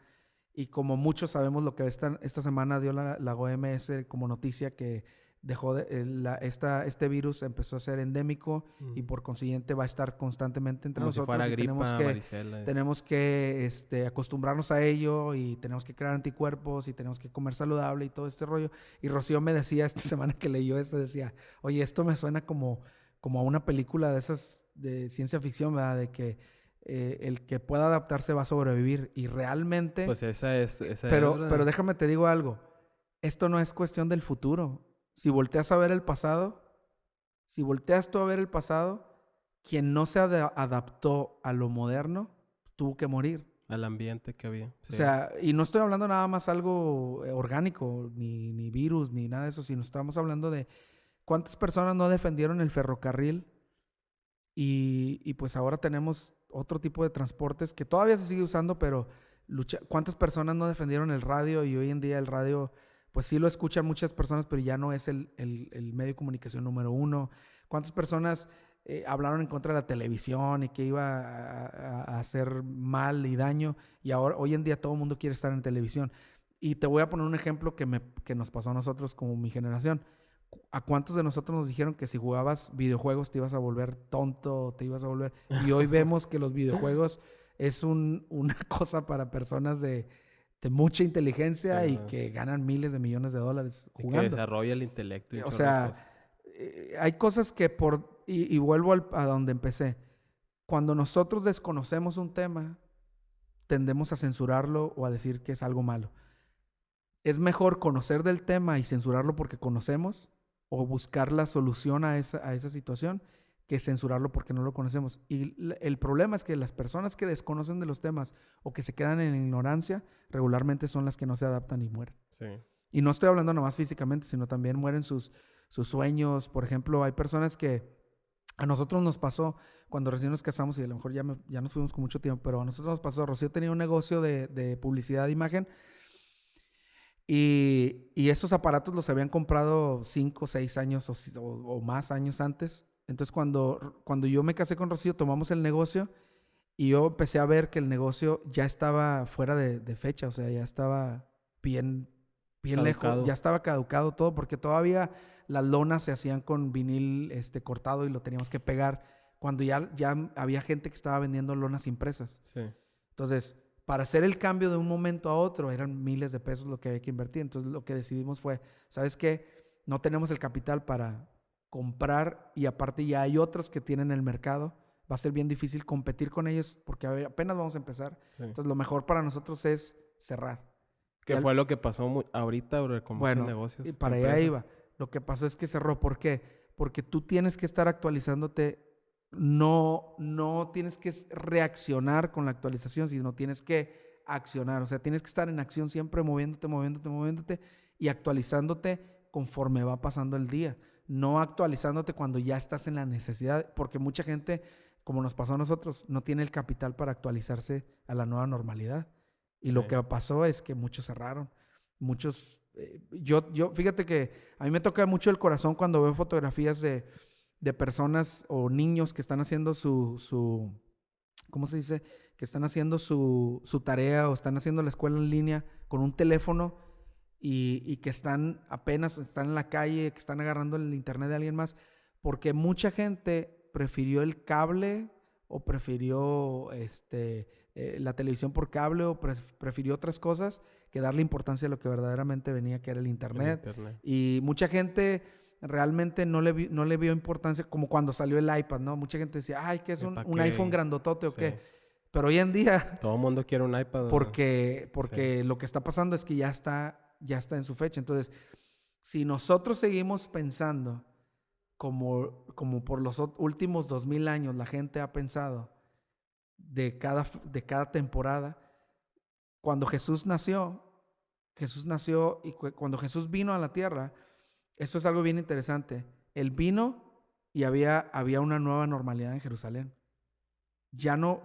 y como muchos sabemos lo que esta semana dio la OMS como noticia que dejó este virus empezó a ser endémico y por consiguiente va a estar constantemente entre Como si nosotros fuera y gripa, varicela. tenemos que acostumbrarnos a ello y tenemos que crear anticuerpos y tenemos que comer saludable y todo este rollo. Y Rocío me decía esta semana que leyó eso, decía, oye, esto me suena como a una película de esas de ciencia ficción, ¿verdad? De que el que pueda adaptarse va a sobrevivir y realmente... Pues esa es Pero déjame te digo algo, esto no es cuestión del futuro. Si volteas a ver el pasado, quien no se adaptó a lo moderno, tuvo que morir. Al ambiente que había. Sí. O sea, y no estoy hablando nada más algo orgánico, ni virus, ni nada de eso, sino estamos hablando de cuántas personas no defendieron el ferrocarril y pues ahora tenemos otro tipo de transportes que todavía se sigue usando, pero cuántas personas no defendieron el radio y hoy en día el radio... pues sí lo escuchan muchas personas, pero ya no es el medio de comunicación número uno. ¿Cuántas personas hablaron en contra de la televisión y que iba a hacer mal y daño? Y ahora, hoy en día todo el mundo quiere estar en televisión. Y te voy a poner un ejemplo que nos pasó a nosotros como mi generación. ¿A cuántos de nosotros nos dijeron que si jugabas videojuegos te ibas a volver tonto, te ibas a volver... Y hoy vemos que los videojuegos es una cosa para personas de mucha inteligencia y que ganan miles de millones de dólares jugando. Que desarrolla el intelecto. O sea, hay cosas que y vuelvo a donde empecé. Cuando nosotros desconocemos un tema, tendemos a censurarlo o a decir que es algo malo. Es mejor conocer del tema y censurarlo porque conocemos o buscar la solución a esa situación que censurarlo porque no lo conocemos. Y el problema es que las personas que desconocen de los temas o que se quedan en ignorancia, regularmente son las que no se adaptan y mueren. Sí. Y no estoy hablando nomás físicamente, sino también mueren sus sueños. Por ejemplo, hay personas que a nosotros nos pasó cuando recién nos casamos y a lo mejor ya nos fuimos con mucho tiempo, pero a nosotros nos pasó. Rocío tenía un negocio de publicidad de imagen y esos aparatos los habían comprado 5 o 6 años o más años antes. Entonces, cuando yo me casé con Rocío, tomamos el negocio y yo empecé a ver que el negocio ya estaba fuera de fecha, o sea, ya estaba bien lejos, ya estaba caducado todo, porque todavía las lonas se hacían con vinil cortado y lo teníamos que pegar, cuando ya había gente que estaba vendiendo lonas impresas. Sí. Entonces, para hacer el cambio de un momento a otro, eran miles de pesos lo que había que invertir. Entonces, lo que decidimos fue, ¿sabes qué? No tenemos el capital para comprar y aparte ya hay otros que tienen el mercado. Va a ser bien difícil competir con ellos porque apenas vamos a empezar. Sí. Entonces, lo mejor para nosotros es cerrar. ¿Qué fue lo que pasó ahorita con muchos negocios? Y para allá iba. Lo que pasó es que cerró. ¿Por qué? Porque tú tienes que estar actualizándote. No tienes que reaccionar con la actualización, sino tienes que accionar. O sea, tienes que estar en acción siempre moviéndote y actualizándote conforme va pasando el día. No actualizándote cuando ya estás en la necesidad, porque mucha gente, como nos pasó a nosotros, no tiene el capital para actualizarse a la nueva normalidad. Y lo que pasó es que muchos cerraron. Muchos... yo fíjate que a mí me toca mucho el corazón cuando veo fotografías de personas o niños que están haciendo su ¿cómo se dice? Que están haciendo su tarea o están haciendo la escuela en línea con un teléfono y que están en la calle, que están agarrando el internet de alguien más, porque mucha gente prefirió el cable o prefirió la televisión por cable o prefirió otras cosas que darle importancia a lo que verdaderamente venía, que era el internet. Y mucha gente realmente no le vio importancia, como cuando salió el iPad, ¿no? Mucha gente decía, ay, que es un iPhone grandotote o qué. Pero hoy en día... todo el mundo quiere un iPad. Porque lo que está pasando es que ya está en su fecha. Entonces, Si nosotros seguimos pensando como por los últimos 2000 años la gente ha pensado de cada temporada, cuando Jesús nació y cuando Jesús vino a la tierra, esto es algo bien interesante. Él vino y había una nueva normalidad en Jerusalén.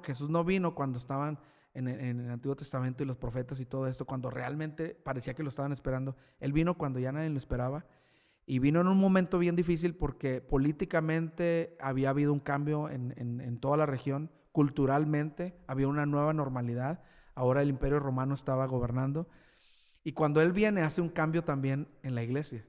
Jesús no vino cuando estaban en el Antiguo Testamento y los profetas y todo esto, cuando realmente parecía que lo estaban esperando. Él vino cuando ya nadie lo esperaba y vino en un momento bien difícil porque políticamente había habido un cambio en toda la región, culturalmente había una nueva normalidad. Ahora el Imperio Romano estaba gobernando y cuando Él viene hace un cambio también en la iglesia.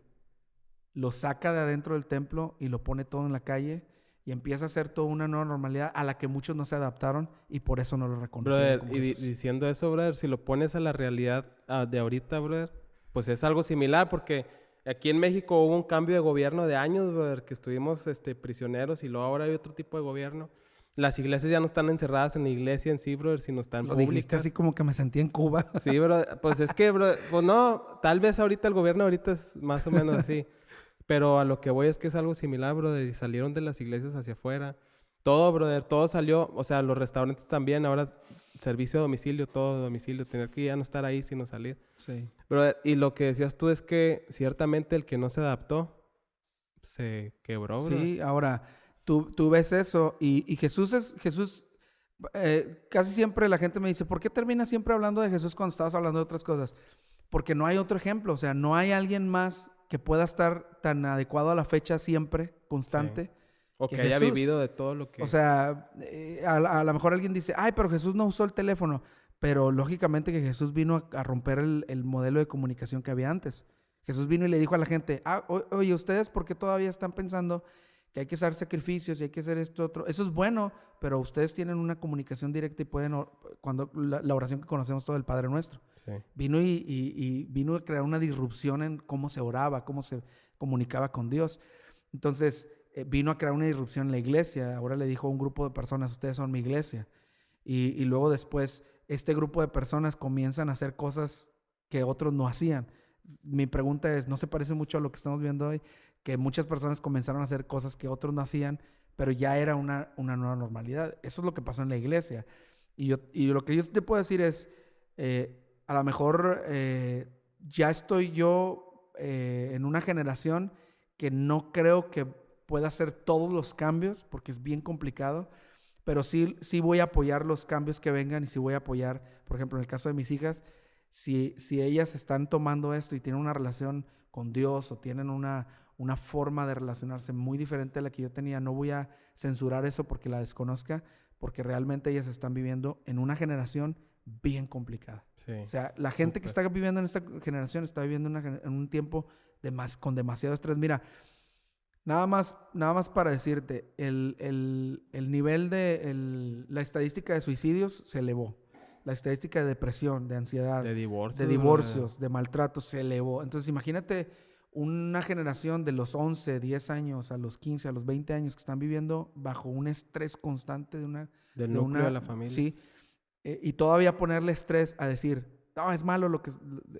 Lo saca de adentro del templo y lo pone todo en la calle y empieza a hacer toda una nueva normalidad a la que muchos no se adaptaron y por eso no lo reconocieron Brother, como y Jesús. diciendo eso, brother, si lo pones a la realidad de ahorita, brother, pues es algo similar porque aquí en México hubo un cambio de gobierno de años, brother, que estuvimos prisioneros y luego ahora hay otro tipo de gobierno. Las iglesias ya no están encerradas en la iglesia en sí, brother, sino están Lo dijiste públicas. así como que me sentí en Cuba. Sí, brother, pues es que, brother, pues no, tal vez ahorita el gobierno ahorita es más o menos así. Pero a lo que voy es que es algo similar, brother, y salieron de las iglesias hacia afuera. Todo, brother, todo salió, o sea, los restaurantes también, ahora servicio a domicilio, todo a domicilio, tener que ya no estar ahí sino salir. Sí. Brother, y lo que decías tú es que ciertamente el que no se adaptó se quebró, brother. Sí, ahora tú ves eso y Jesús casi siempre la gente me dice, ¿por qué terminas siempre hablando de Jesús cuando estabas hablando de otras cosas? Porque no hay otro ejemplo, o sea, no hay alguien más que pueda estar tan adecuado a la fecha siempre, constante. Sí. O que que haya Jesús. vivido de todo lo que... O sea, a lo mejor alguien dice, ay, pero Jesús no usó el teléfono. Pero lógicamente que Jesús vino a romper el modelo de comunicación que había antes. Jesús vino y le dijo a la gente, oye, ¿ustedes por qué todavía están pensando que hay que hacer sacrificios y hay que hacer esto, otro? Eso es bueno, pero ustedes tienen una comunicación directa y pueden, cuando la oración que conocemos todo del Padre Nuestro. Sí. Vino y vino a crear una disrupción en cómo se oraba, cómo se comunicaba con Dios. Entonces, vino a crear una disrupción en la iglesia. Ahora le dijo a un grupo de personas, ustedes son mi iglesia. Y luego después, este grupo de personas comienzan a hacer cosas que otros no hacían. Mi pregunta es, ¿no se parece mucho a lo que estamos viendo hoy? Que muchas personas comenzaron a hacer cosas que otros no hacían, pero ya era una nueva normalidad. Eso es lo que pasó en la iglesia. Y lo que yo te puedo decir es, a lo mejor ya estoy yo en una generación que no creo que pueda hacer todos los cambios, porque es bien complicado, pero sí voy a apoyar los cambios que vengan y sí voy a apoyar, por ejemplo, en el caso de mis hijas, si ellas están tomando esto y tienen una relación con Dios o tienen una forma de relacionarse muy diferente a la que yo tenía, no voy a censurar eso porque la desconozca, porque realmente ellas están viviendo en una generación bien complicada. Sí. O sea, la gente que está viviendo en esta generación está viviendo en un tiempo con demasiado estrés. Mira, nada más para decirte, el nivel la estadística de suicidios se elevó. La estadística de depresión, de ansiedad, De divorcios, de maltratos se elevó. Entonces, imagínate una generación de los 11, 10 años a los 15, a los 20 años que están viviendo bajo un estrés constante del núcleo de la familia. Sí, y todavía ponerle estrés a decir, no, es malo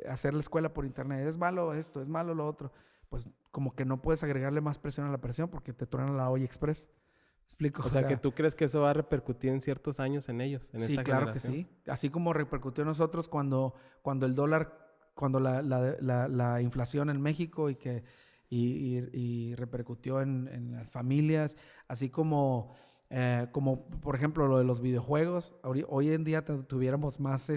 hacer la escuela por internet, es malo esto, es malo lo otro. Pues como que no puedes agregarle más presión a la presión porque te truena la olla express. ¿Explico? O sea, que tú crees que eso va a repercutir en ciertos años en ellos, en sí, esta claro generación. que sí. Así como repercutió en nosotros cuando el dólar, cuando la inflación en México y repercutió en las familias, así como por ejemplo lo de los videojuegos. Hoy en día tuviéramos más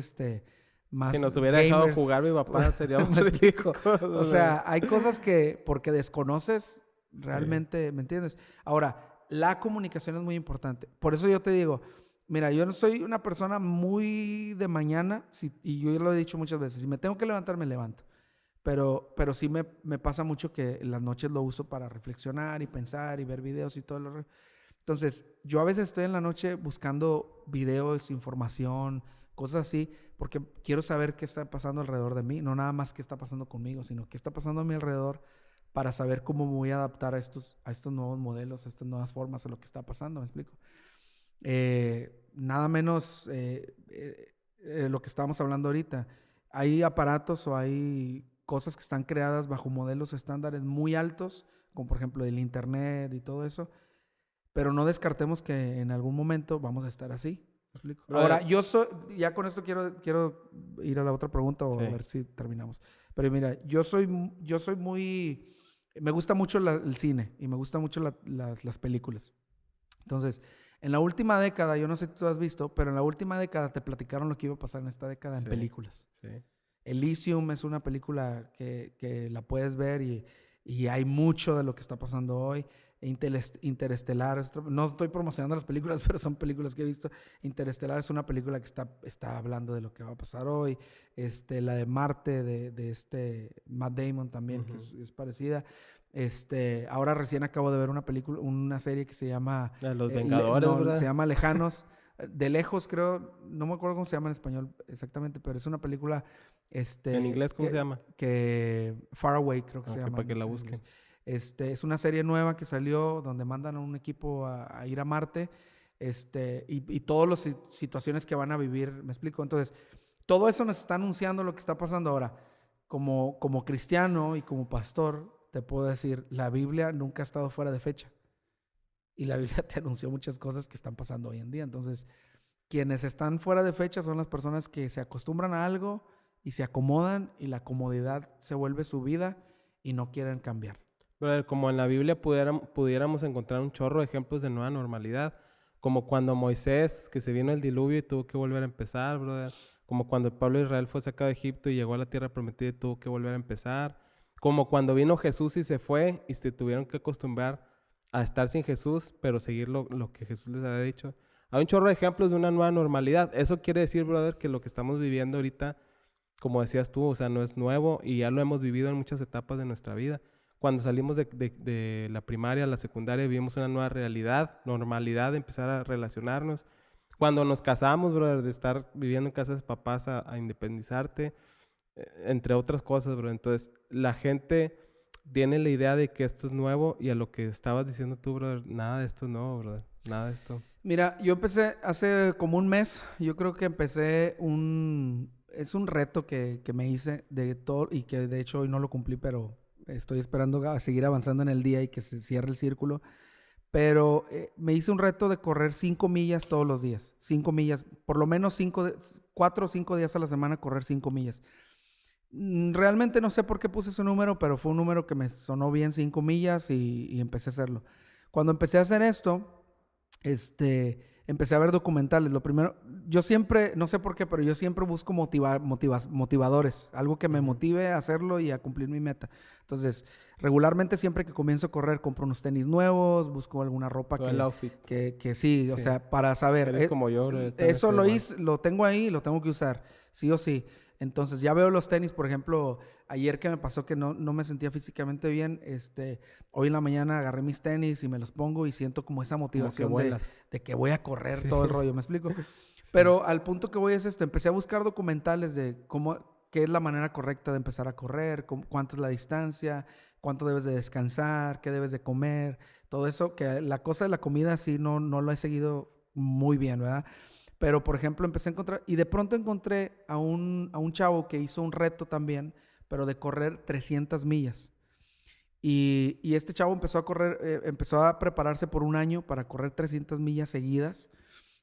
más si nos hubiera gamers. dejado jugar mi papá, sería ¿Me explico? ricos, O sea, hay cosas que porque desconoces realmente, sí. ¿Me entiendes? Ahora, la comunicación es muy importante. Por eso yo te digo, mira, yo no soy una persona muy de mañana, y yo ya lo he dicho muchas veces, si me tengo que levantar, me levanto. Pero sí me pasa mucho que en las noches lo uso para reflexionar y pensar y ver videos y todo lo. Entonces, yo a veces estoy en la noche buscando videos, información, cosas así, porque quiero saber qué está pasando alrededor de mí, no nada más qué está pasando conmigo, sino qué está pasando a mi alrededor para saber cómo me voy a adaptar a estos nuevos modelos, a estas nuevas formas, a lo que está pasando, ¿me explico? Nada menos lo que estábamos hablando ahorita. Hay aparatos o hay cosas que están creadas bajo modelos o estándares muy altos, como por ejemplo el internet y todo eso, pero no descartemos que en algún momento vamos a estar así. ¿Me explico? Ahora, ya con esto quiero ir a la otra pregunta o a ver si terminamos. Pero mira, yo soy muy, me gusta mucho el cine y me gustan mucho las películas. Entonces, en la última década, yo no sé si tú has visto, pero en la última década te platicaron lo que iba a pasar en esta década en películas. Sí. Elysium es una película que la puedes ver y hay mucho de lo que está pasando hoy. Interestelar, no estoy promocionando las películas, pero son películas que he visto. Interestelar es una película que está hablando de lo que va a pasar hoy. La de Marte, de Matt Damon también, que es parecida. Ahora recién acabo de ver una serie que se llama... Los Vengadores, ¿verdad? Se llama Lejanos. De lejos, creo, no me acuerdo cómo se llama en español exactamente, pero es una película... ¿En inglés cómo se llama? Que Far Away, creo que se llama. Para que la busquen. Es una serie nueva que salió donde mandan a un equipo a ir a Marte y todas las situaciones que van a vivir, ¿me explico? Entonces, todo eso nos está anunciando lo que está pasando ahora. Como cristiano y como pastor, te puedo decir, la Biblia nunca ha estado fuera de fecha. Y la Biblia te anunció muchas cosas que están pasando hoy en día. Entonces, quienes están fuera de fecha son las personas que se acostumbran a algo y se acomodan y la comodidad se vuelve su vida y no quieren cambiar. Brother, como en la Biblia pudiéramos encontrar un chorro de ejemplos de nueva normalidad. Como cuando Moisés, que se vino el diluvio y tuvo que volver a empezar, brother. Como cuando el pueblo de Israel fue sacado de Egipto y llegó a la tierra prometida y tuvo que volver a empezar. Como cuando vino Jesús y se fue y se tuvieron que acostumbrar a estar sin Jesús, pero seguir lo que Jesús les había dicho. Hay un chorro de ejemplos de una nueva normalidad. Eso quiere decir, brother, que lo que estamos viviendo ahorita, como decías tú, o sea, no es nuevo y ya lo hemos vivido en muchas etapas de nuestra vida. Cuando salimos de la primaria a la secundaria vivimos una nueva realidad, normalidad de empezar a relacionarnos. Cuando nos casamos, brother, de estar viviendo en casa de papás a independizarte, entre otras cosas, brother. Entonces, la gente tiene la idea de que esto es nuevo y a lo que estabas diciendo tú, brother, nada de esto es nuevo, brother. Nada de esto. Mira, yo empecé hace como un mes, yo creo que es un reto que me hice de todo y que de hecho hoy no lo cumplí, pero estoy esperando a seguir avanzando en el día y que se cierre el círculo. Pero me hice un reto de correr 5 millas todos los días. 5 millas, por lo menos 4 o 5 días a la semana correr 5 millas. Realmente no sé por qué puse ese número, pero fue un número que me sonó bien, 5 millas, y empecé a hacerlo. Cuando empecé a hacer esto, empecé a ver documentales. Lo primero, yo siempre, no sé por qué, pero yo siempre busco motivadores, algo que me motive a hacerlo y a cumplir mi meta. Entonces, regularmente siempre que comienzo a correr, compro unos tenis nuevos, busco alguna ropa que sí, o sea, para saber. Eres como yo. Eso lo tengo ahí, lo tengo que usar, sí o sí. Entonces, ya veo los tenis, por ejemplo, ayer que me pasó que no me sentía físicamente bien, hoy en la mañana agarré mis tenis y me los pongo y siento como esa motivación de que voy a correr todo el rollo, ¿me explico? Sí. Pero al punto que voy es esto, empecé a buscar documentales de qué es la manera correcta de empezar a correr, cuánto es la distancia, cuánto debes de descansar, qué debes de comer, todo eso, que la cosa de la comida sí no lo he seguido muy bien, ¿verdad? Pero, por ejemplo, empecé a encontrar... Y de pronto encontré a un chavo que hizo un reto también, pero de correr 300 millas. Y este chavo empezó a correr... empezó a prepararse por un año para correr 300 millas seguidas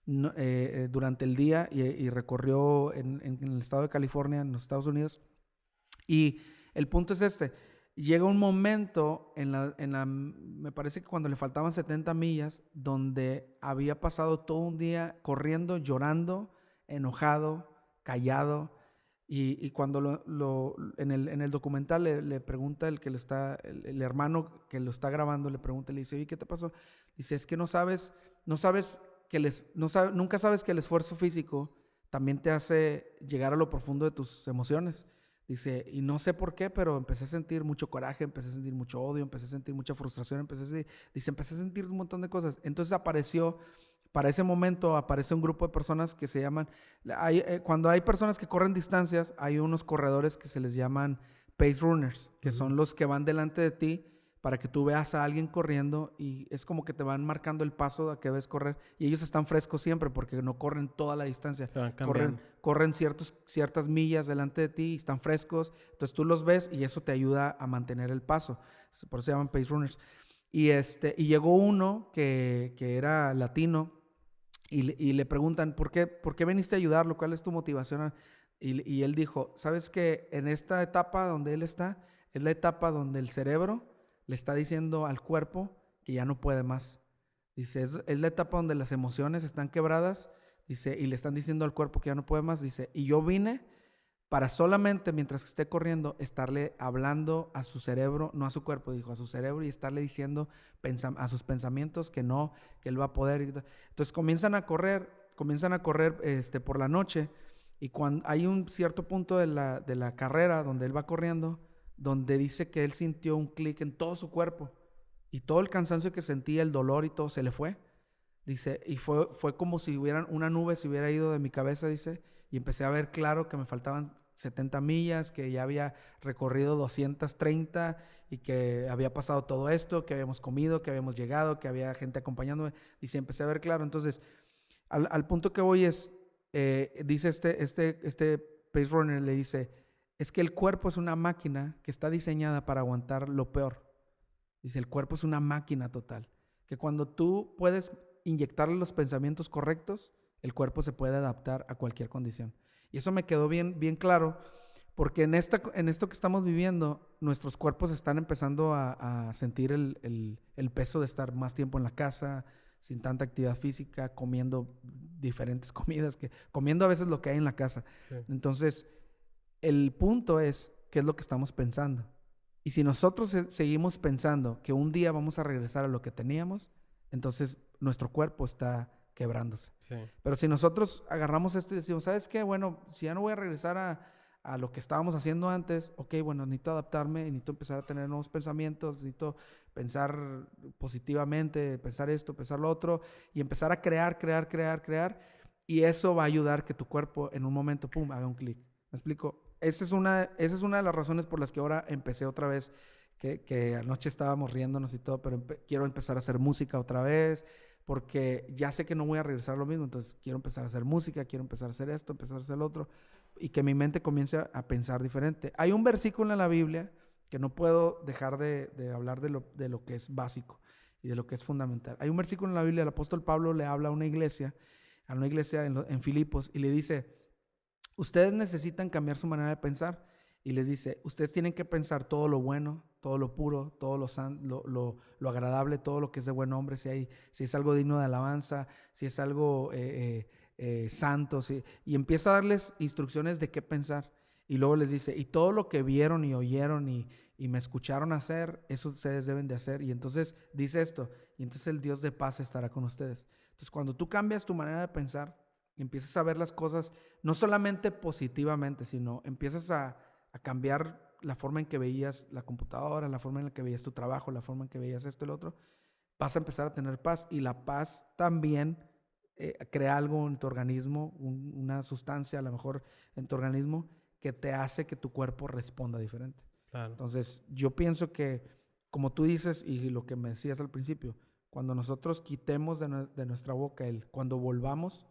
durante el día y recorrió en el estado de California, en los Estados Unidos. Y el punto es llega un momento me parece que cuando le faltaban 70 millas, donde había pasado todo un día corriendo, llorando, enojado, callado, y cuando en el documental le pregunta el hermano que lo está grabando, le pregunta, le dice, oye, ¿qué te pasó? Dice, es que nunca sabes que el esfuerzo físico también te hace llegar a lo profundo de tus emociones. Dice, y no sé por qué, pero empecé a sentir mucho coraje, empecé a sentir mucho odio, empecé a sentir mucha frustración, empecé a sentir un montón de cosas. Entonces para ese momento aparece un grupo de personas que se llaman, cuando hay personas que corren distancias, hay unos corredores que se les llaman pace runners, que son los que van delante de ti para que tú veas a alguien corriendo y es como que te van marcando el paso a que ves correr y ellos están frescos siempre porque no corren toda la distancia. Se van cambiando. Corren ciertas millas delante de ti y están frescos. Entonces tú los ves y eso te ayuda a mantener el paso. Por eso se llaman pace runners. Y llegó uno que era latino y le preguntan, ¿por qué viniste a ayudarlo? ¿Cuál es tu motivación? Y él dijo, ¿sabes qué? En esta etapa donde él está, es la etapa donde el cerebro le está diciendo al cuerpo que ya no puede más. Dice, es la etapa donde las emociones están quebradas, dice, y le están diciendo al cuerpo que ya no puede más. Dice, y yo vine para solamente, mientras que esté corriendo, estarle hablando a su cerebro, no a su cuerpo, dijo, a su cerebro, y estarle diciendo a sus pensamientos que no, que él va a poder. Entonces comienzan a correr por la noche, y cuando hay un cierto punto de la carrera donde él va corriendo, donde dice que él sintió un clic en todo su cuerpo, y todo el cansancio que sentía, el dolor y todo, se le fue. Dice, y fue como si una nube se hubiera ido de mi cabeza, dice, y empecé a ver claro que me faltaban 70 millas, que ya había recorrido 230 y que había pasado todo esto, que habíamos comido, que habíamos llegado, que había gente acompañándome. Dice, empecé a ver claro. Entonces, al punto que voy es, dice este pace runner, le dice, es que el cuerpo es una máquina que está diseñada para aguantar lo peor. Dice, el cuerpo es una máquina total, que cuando tú puedes inyectarle los pensamientos correctos, el cuerpo se puede adaptar a cualquier condición. Y eso me quedó bien, bien claro, porque en esto que estamos viviendo, nuestros cuerpos están empezando a sentir el peso de estar más tiempo en la casa, sin tanta actividad física, comiendo diferentes comidas, comiendo a veces lo que hay en la casa. Sí. Entonces, el punto es, ¿qué es lo que estamos pensando? Y si nosotros seguimos pensando que un día vamos a regresar a lo que teníamos, entonces nuestro cuerpo está quebrándose. Sí. Pero si nosotros agarramos esto y decimos, ¿sabes qué? Bueno, si ya no voy a regresar a lo que estábamos haciendo antes, ok, bueno, necesito adaptarme, necesito empezar a tener nuevos pensamientos, necesito pensar positivamente, pensar esto, pensar lo otro, y empezar a crear, y eso va a ayudar que tu cuerpo en un momento, pum, haga un clic. ¿Me explico? Esa es una de las razones por las que ahora empecé otra vez, que anoche estábamos riéndonos y todo, pero quiero empezar a hacer música otra vez, porque ya sé que no voy a regresar a lo mismo, entonces quiero empezar a hacer música, quiero empezar a hacer esto, empezar a hacer lo otro, y que mi mente comience a pensar diferente. Hay un versículo en la Biblia que no puedo dejar de hablar de lo que es básico y de lo que es fundamental. Hay un versículo en la Biblia, el apóstol Pablo le habla a una iglesia en Filipos, y le dice, ustedes necesitan cambiar su manera de pensar, y les dice, ustedes tienen que pensar todo lo bueno, todo lo puro, todo lo agradable, todo lo que es de buen hombre, si es algo digno de alabanza, si es algo santo, y empieza a darles instrucciones de qué pensar. Y luego les dice, y todo lo que vieron y oyeron y me escucharon hacer, eso ustedes deben de hacer. Y entonces dice esto, y entonces el Dios de paz estará con ustedes. Entonces cuando tú cambias tu manera de pensar, empiezas a ver las cosas no solamente positivamente, sino empiezas a cambiar la forma en que veías la computadora, la forma en la que veías tu trabajo, la forma en que veías esto y lo otro, vas a empezar a tener paz. Y la paz también crea algo en tu organismo, una sustancia a lo mejor en tu organismo que te hace que tu cuerpo responda diferente. Claro. Entonces, yo pienso que, como tú dices y lo que me decías al principio, cuando nosotros quitemos de nuestra boca cuando volvamos,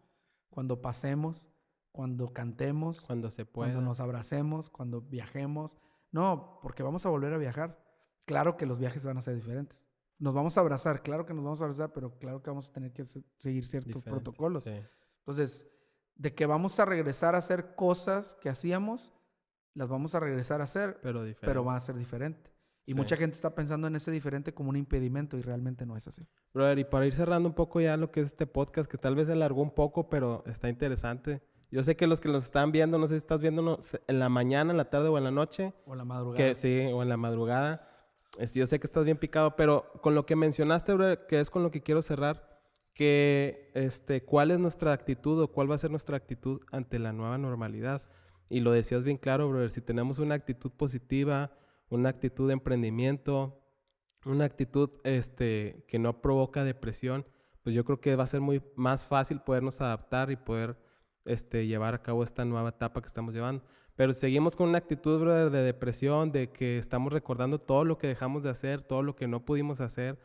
cuando pasemos, cuando cantemos, cuando se pueda, cuando nos abracemos, cuando viajemos. No, porque vamos a volver a viajar. Claro que los viajes van a ser diferentes. Nos vamos a abrazar, claro que nos vamos a abrazar, pero claro que vamos a tener que seguir ciertos protocolos. Sí. Entonces, de que vamos a regresar a hacer cosas que hacíamos, las vamos a regresar a hacer, pero van a ser diferentes. Y mucha gente está pensando en ese diferente como un impedimento y realmente no es así. Brother, y para ir cerrando un poco ya lo que es este podcast, que tal vez se alargó un poco, pero está interesante. Yo sé que los que nos están viendo, no sé si estás viéndonos en la mañana, en la tarde o en la noche. O en la madrugada. Sí, o en la madrugada. Yo sé que estás bien picado, pero con lo que mencionaste, brother, que es con lo que quiero cerrar, que ¿cuál es nuestra actitud o cuál va a ser nuestra actitud ante la nueva normalidad? Y lo decías bien claro, brother, si tenemos una actitud positiva, una actitud de emprendimiento, una actitud que no provoca depresión, pues yo creo que va a ser muy más fácil podernos adaptar y poder llevar a cabo esta nueva etapa que estamos llevando. Pero seguimos con una actitud, brother, de depresión, de que estamos recordando todo lo que dejamos de hacer, todo lo que no pudimos hacer.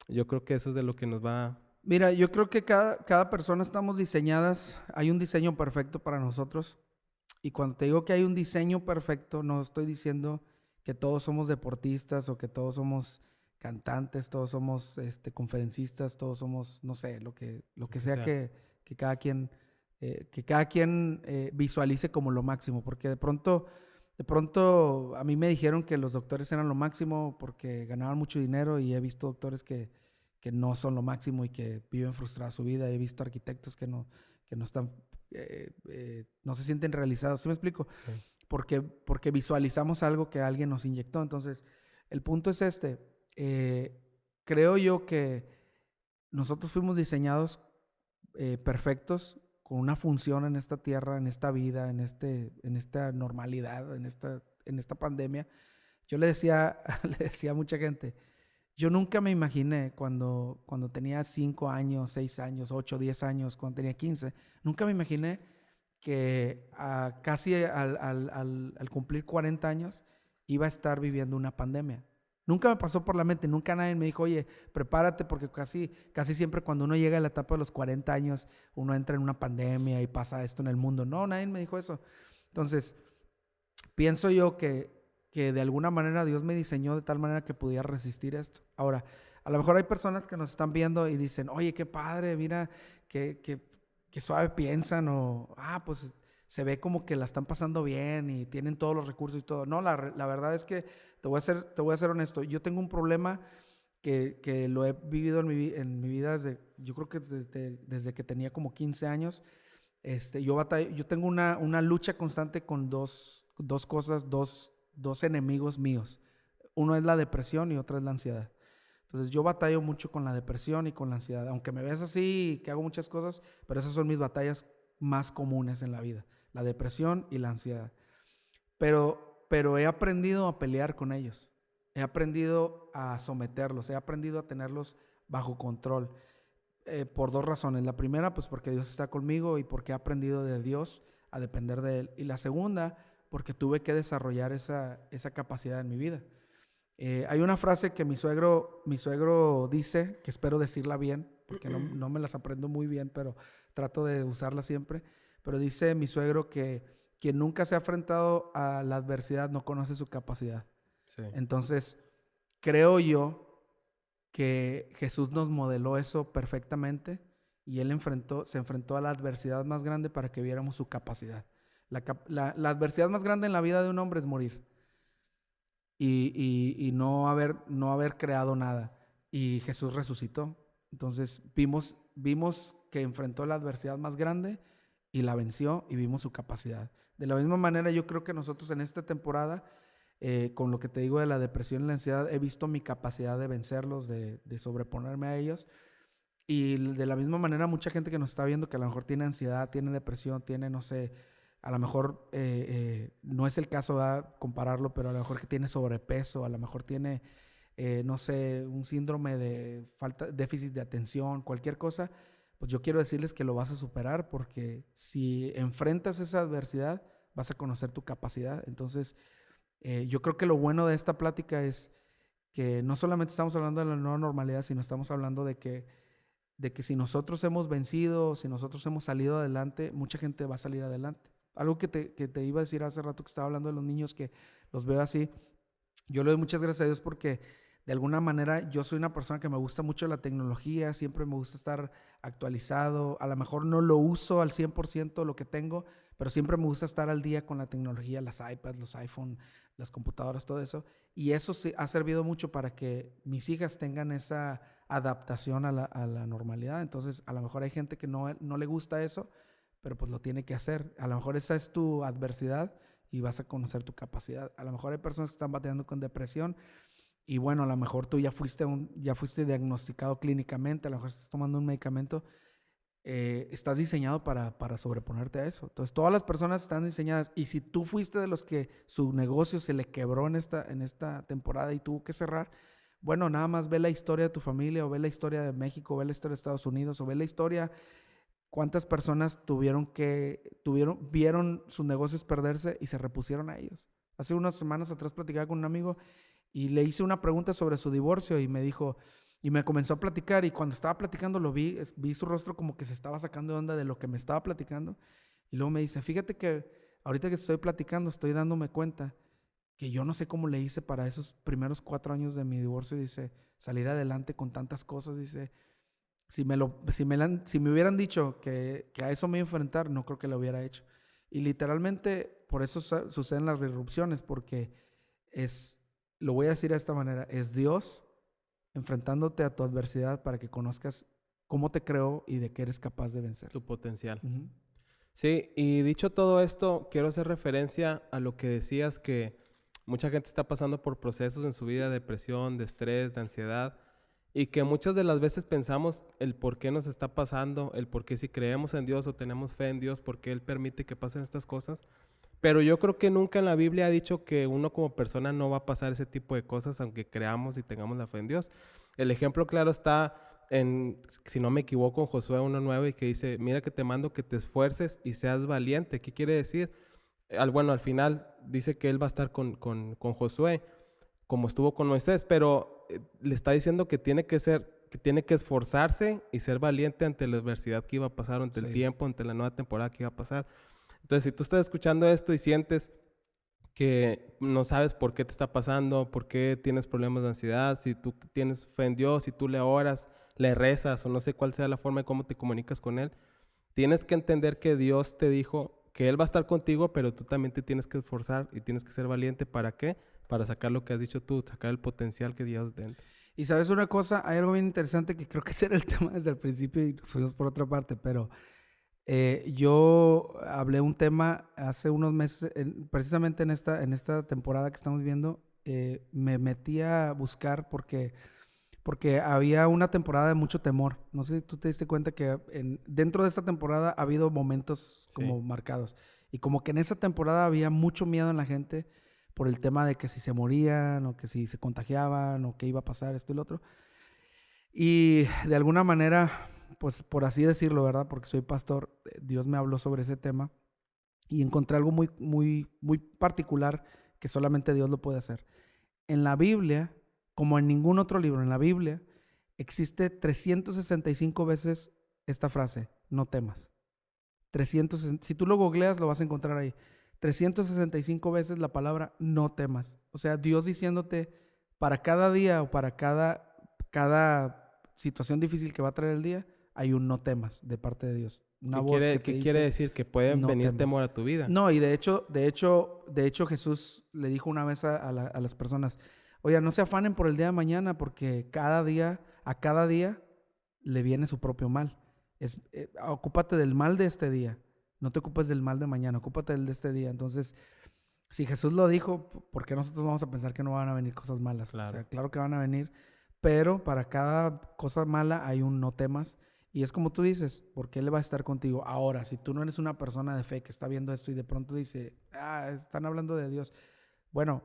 Yo creo que eso es de lo que nos va... Mira, yo creo que cada persona estamos diseñadas, hay un diseño perfecto para nosotros. Y cuando te digo que hay un diseño perfecto, no estoy diciendo que todos somos deportistas o que todos somos cantantes, todos somos conferencistas, todos somos, no sé, lo que sea que cada quien, visualice como lo máximo. Porque de pronto a mí me dijeron que los doctores eran lo máximo porque ganaban mucho dinero, y he visto doctores que no son lo máximo y que viven frustrada su vida. He visto arquitectos que no están, no se sienten realizados. ¿Sí me explico? Sí. Porque visualizamos algo que alguien nos inyectó. Entonces, el punto es creo yo que nosotros fuimos diseñados perfectos, con una función en esta tierra, en esta vida, en esta normalidad, en esta pandemia. Yo le decía a mucha gente, yo nunca me imaginé cuando tenía 5 años, 6 años, 8, 10 años, cuando tenía 15, nunca me imaginé que casi al cumplir 40 años iba a estar viviendo una pandemia. Nunca me pasó por la mente, nunca nadie me dijo, oye, prepárate, porque casi siempre cuando uno llega a la etapa de los 40 años, uno entra en una pandemia y pasa esto en el mundo. No, nadie me dijo eso. Entonces, pienso yo que de alguna manera Dios me diseñó de tal manera que pudiera resistir esto. Ahora, a lo mejor hay personas que nos están viendo y dicen, oye, qué padre, mira, qué suave piensan, o, pues se ve como que la están pasando bien y tienen todos los recursos y todo. No, la verdad es que te voy a ser honesto. Yo tengo un problema que lo he vivido en mi vida yo creo que desde que tenía como 15 años. Yo tengo una lucha constante con dos cosas, dos enemigos míos. Uno es la depresión y otra es la ansiedad. Entonces yo batallo mucho con la depresión y con la ansiedad. Aunque me ves así, que hago muchas cosas, pero esas son mis batallas más comunes en la vida. La depresión y la ansiedad. Pero he aprendido a pelear con ellos. He aprendido a someterlos. He aprendido a tenerlos bajo control. Por 2 razones. La primera, pues porque Dios está conmigo y porque he aprendido de Dios a depender de Él. Y la segunda, porque tuve que desarrollar esa capacidad en mi vida. Hay una frase que mi suegro dice, que espero decirla bien, porque no me las aprendo muy bien, pero trato de usarla siempre. Pero dice mi suegro que quien nunca se ha enfrentado a la adversidad no conoce su capacidad. Sí. Entonces, creo yo que Jesús nos modeló eso perfectamente, y Él se enfrentó a la adversidad más grande para que viéramos su capacidad. La adversidad más grande en la vida de un hombre es morir y no haber creado nada. Y Jesús resucitó. Entonces vimos que enfrentó la adversidad más grande y la venció, y vimos su capacidad. De la misma manera, yo creo que nosotros en esta temporada, con lo que te digo de la depresión y la ansiedad, he visto mi capacidad de vencerlos, de sobreponerme a ellos. Y de la misma manera, mucha gente que nos está viendo que a lo mejor tiene ansiedad, tiene depresión, tiene, no sé, a lo mejor no es el caso de compararlo, pero a lo mejor que tiene sobrepeso, a lo mejor tiene, no sé, un síndrome de déficit de atención, cualquier cosa, pues yo quiero decirles que lo vas a superar, porque si enfrentas esa adversidad, vas a conocer tu capacidad. Entonces, yo creo que lo bueno de esta plática es que no solamente estamos hablando de la nueva normalidad, sino estamos hablando de que si nosotros hemos vencido, si nosotros hemos salido adelante, mucha gente va a salir adelante. Algo que te iba a decir hace rato, que estaba hablando de los niños, que los veo así. Yo le doy muchas gracias a Dios porque de alguna manera yo soy una persona que me gusta mucho la tecnología, siempre me gusta estar actualizado. A lo mejor no lo uso al 100% lo que tengo, pero siempre me gusta estar al día con la tecnología, las iPads, los iPhone, las computadoras, todo eso. Y eso sí ha servido mucho para que mis hijas tengan esa adaptación a la normalidad. Entonces, a lo mejor hay gente que no le gusta eso, pero pues lo tiene que hacer. A lo mejor esa es tu adversidad y vas a conocer tu capacidad. A lo mejor hay personas que están batallando con depresión y bueno, a lo mejor tú ya fuiste diagnosticado clínicamente, a lo mejor estás tomando un medicamento, estás diseñado para sobreponerte a eso. Entonces, todas las personas están diseñadas, y si tú fuiste de los que su negocio se le quebró en esta temporada y tuvo que cerrar, bueno, nada más ve la historia de tu familia, o ve la historia de México, o ve la historia de Estados Unidos, o ve la historia ¿Cuántas personas vieron sus negocios perderse y se repusieron a ellos? Hace unas semanas atrás platicaba con un amigo y le hice una pregunta sobre su divorcio y me dijo, y me comenzó a platicar, y cuando estaba platicando vi su rostro como que se estaba sacando de onda de lo que me estaba platicando, y luego me dice, fíjate que ahorita que estoy platicando estoy dándome cuenta que yo no sé cómo le hice para esos primeros 4 años de mi divorcio, dice, salir adelante con tantas cosas, dice, si me hubieran dicho que a eso me iba a enfrentar, no creo que lo hubiera hecho. Y literalmente por eso suceden las disrupciones, porque lo voy a decir de esta manera, es Dios enfrentándote a tu adversidad para que conozcas cómo te creó y de qué eres capaz de vencer. Tu potencial. Uh-huh. Sí, y dicho todo esto, quiero hacer referencia a lo que decías, que mucha gente está pasando por procesos en su vida de depresión, de estrés, de ansiedad, y que muchas de las veces pensamos el por qué nos está pasando, el por qué si creemos en Dios o tenemos fe en Dios, por qué Él permite que pasen estas cosas. Pero yo creo que nunca en la Biblia ha dicho que uno como persona no va a pasar ese tipo de cosas, aunque creamos y tengamos la fe en Dios. El ejemplo claro está si no me equivoco, en Josué 1:9, y que dice, mira que te mando que te esfuerces y seas valiente. ¿Qué quiere decir? Al final dice que Él va a estar con Josué, como estuvo con Moisés, pero le está diciendo que tiene que esforzarse y ser valiente ante la adversidad que iba a pasar, ante el tiempo, ante la nueva temporada que iba a pasar. Entonces, si tú estás escuchando esto y sientes que no sabes por qué te está pasando, por qué tienes problemas de ansiedad, si tú tienes fe en Dios, si tú le oras, le rezas o no sé cuál sea la forma de cómo te comunicas con Él, tienes que entender que Dios te dijo que Él va a estar contigo, pero tú también te tienes que esforzar y tienes que ser valiente. ¿Para qué? Para sacar lo que has dicho tú, sacar el potencial que Dios dentro. Y sabes una cosa, hay algo bien interesante que creo que ese era el tema desde el principio y nos fuimos por otra parte, pero yo hablé un tema hace unos meses, precisamente en esta temporada que estamos viendo, me metí a buscar porque había una temporada de mucho temor. No sé si tú te diste cuenta que dentro de esta temporada ha habido momentos como marcados. Y como que en esa temporada había mucho miedo en la gente por el tema de que si se morían o que si se contagiaban o qué iba a pasar, esto y lo otro. Y de alguna manera, pues por así decirlo, ¿verdad? Porque soy pastor, Dios me habló sobre ese tema y encontré algo muy, muy, muy particular que solamente Dios lo puede hacer. En la Biblia, como en ningún otro libro, en la Biblia existe 365 veces esta frase, no temas. Si tú lo googleas, lo vas a encontrar ahí. 365 veces la palabra no temas. O sea, Dios diciéndote para cada día o para cada situación difícil que va a traer el día, hay un no temas de parte de Dios. Una voz que te ¿Qué quiere dice, decir? Que pueden no venir temas. temor a tu vida. No, y de hecho Jesús le dijo una vez a las personas, oye, no se afanen por el día de mañana porque a cada día le viene su propio mal. Ocúpate del mal de este día. No te ocupes del mal de mañana, ocúpate del de este día. Entonces, si Jesús lo dijo, ¿por qué nosotros vamos a pensar que no van a venir cosas malas? Claro. O sea, claro que van a venir, pero para cada cosa mala hay un no temas. Y es como tú dices, porque Él va a estar contigo. Ahora, si tú no eres una persona de fe que está viendo esto y de pronto dice, están hablando de Dios. Bueno,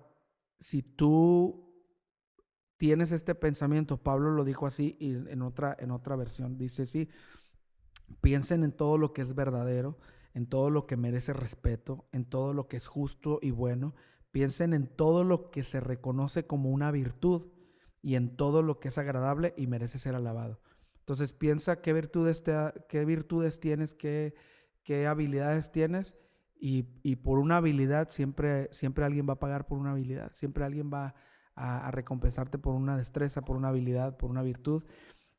si tú tienes este pensamiento, Pablo lo dijo así y en otra versión dice, sí, piensen en todo lo que es verdadero, en todo lo que merece respeto, en todo lo que es justo y bueno. Piensen en todo lo que se reconoce como una virtud y en todo lo que es agradable y merece ser alabado. Entonces piensa qué virtudes tienes, qué habilidades tienes y por una habilidad siempre alguien va a pagar por una habilidad. Siempre alguien va a recompensarte por una destreza, por una habilidad, por una virtud.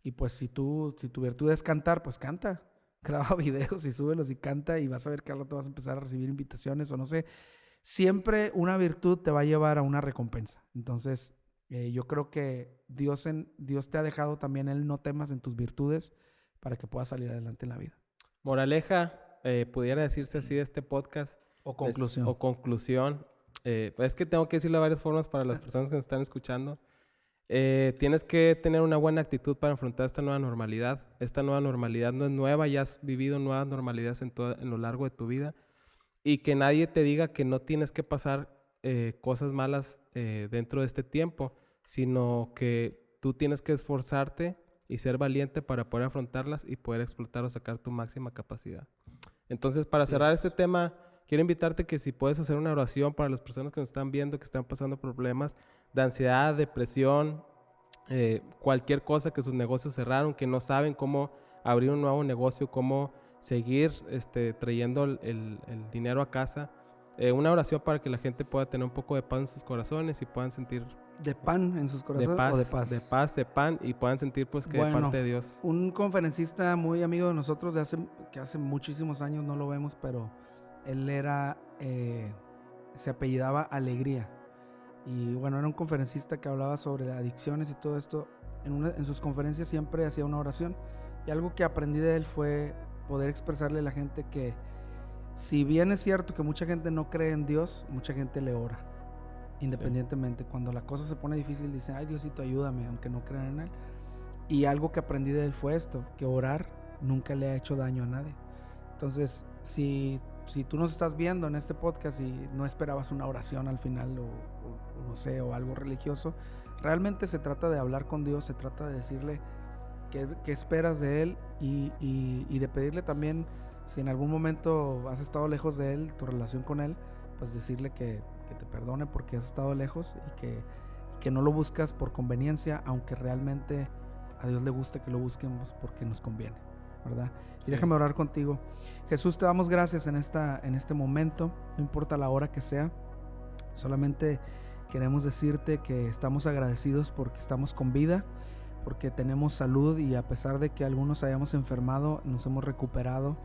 Y pues si tu virtud es cantar, pues canta. Graba videos y súbelos y canta y vas a ver que ahora te vas a empezar a recibir invitaciones o no sé. Siempre una virtud te va a llevar a una recompensa. Entonces, yo creo que Dios te ha dejado también el no temas en tus virtudes para que puedas salir adelante en la vida. Moraleja, pudiera decirse así de este podcast. O conclusión. Conclusión. Es que tengo que decirlo de varias formas para las personas que nos están escuchando. Tienes que tener una buena actitud para enfrentar esta nueva normalidad. Esta nueva normalidad no es nueva, ya has vivido nuevas normalidades en lo largo de tu vida. Y que nadie te diga que no tienes que pasar cosas malas dentro de este tiempo, sino que tú tienes que esforzarte y ser valiente para poder afrontarlas y poder explotar o sacar tu máxima capacidad. Entonces, para cerrar este tema, quiero invitarte que si puedes hacer una oración para las personas que nos están viendo, que están pasando problemas de ansiedad, depresión, cualquier cosa, que sus negocios cerraron, que no saben cómo abrir un nuevo negocio, cómo seguir trayendo el dinero a casa. Una oración para que la gente pueda tener un poco de paz en sus corazones y puedan sentir... ¿De pan en sus corazones o de paz? De paz, de pan, y puedan sentir pues que de parte de Dios. Un conferencista muy amigo de nosotros que hace muchísimos años no lo vemos, pero él se apellidaba Alegría. Y bueno, era un conferencista que hablaba sobre adicciones y todo esto. En sus conferencias siempre hacía una oración. Y algo que aprendí de él fue poder expresarle a la gente que si bien es cierto que mucha gente no cree en Dios, mucha gente le ora. Independientemente, cuando la cosa se pone difícil, dicen, ay Diosito, ayúdame, aunque no crean en Él. Y algo que aprendí de él fue esto, que orar nunca le ha hecho daño a nadie. Entonces, si tú nos estás viendo en este podcast y no esperabas una oración al final o no sé, o algo religioso, realmente se trata de hablar con Dios, se trata de decirle qué esperas de Él y de pedirle también, si en algún momento has estado lejos de Él, tu relación con Él, pues decirle que te perdone porque has estado lejos y que no lo buscas por conveniencia, aunque realmente a Dios le gusta que lo busquemos porque nos conviene, ¿verdad? Sí. Y déjame orar contigo. Jesús, te damos gracias en este momento, no importa la hora que sea, solamente queremos decirte que estamos agradecidos porque estamos con vida, porque tenemos salud y a pesar de que algunos hayamos enfermado, nos hemos recuperado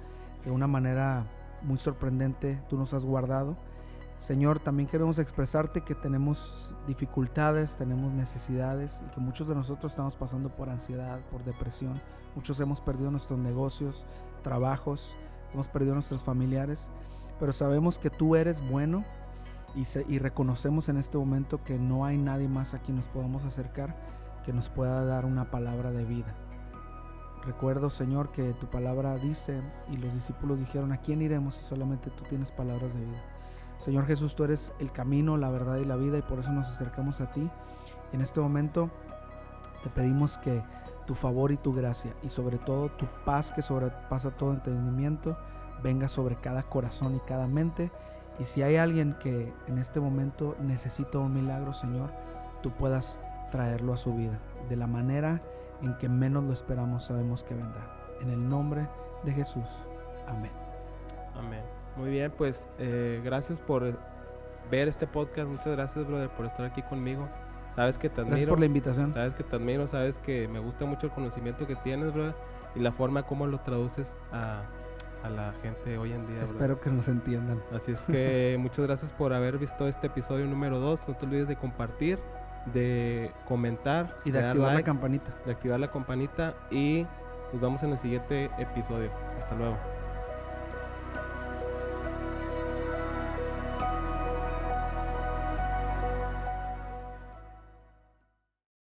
de una manera muy sorprendente, tú nos has guardado. Señor, también queremos expresarte que tenemos dificultades, tenemos necesidades y que muchos de nosotros estamos pasando por ansiedad, por depresión. Muchos hemos perdido nuestros negocios, trabajos, hemos perdido nuestros familiares, pero sabemos que tú eres bueno y reconocemos en este momento que no hay nadie más a quien nos podamos acercar que nos pueda dar una palabra de vida. Recuerdo, Señor, que tu palabra dice y los discípulos dijeron, ¿a quién iremos si solamente tú tienes palabras de vida? Señor Jesús, tú eres el camino, la verdad y la vida y por eso nos acercamos a ti. Y en este momento te pedimos que tu favor y tu gracia y sobre todo tu paz que sobrepasa todo entendimiento venga sobre cada corazón y cada mente. Y si hay alguien que en este momento necesita un milagro, Señor, tú puedas traerlo a su vida de la manera en que menos lo esperamos, sabemos que vendrá. En el nombre de Jesús. Amén. Amén. Muy bien, pues gracias por ver este podcast. Muchas gracias, brother, por estar aquí conmigo. Sabes que te admiro. Gracias por la invitación. Sabes que te admiro, sabes que me gusta mucho el conocimiento que tienes, brother, y la forma como lo traduces a la gente hoy en día. Espero, brother, que nos entiendan. Así es que muchas gracias por haber visto este episodio número 2. No te olvides de compartir, de comentar y de activar la campanita. De activar la campanita y nos vemos en el siguiente episodio. Hasta luego.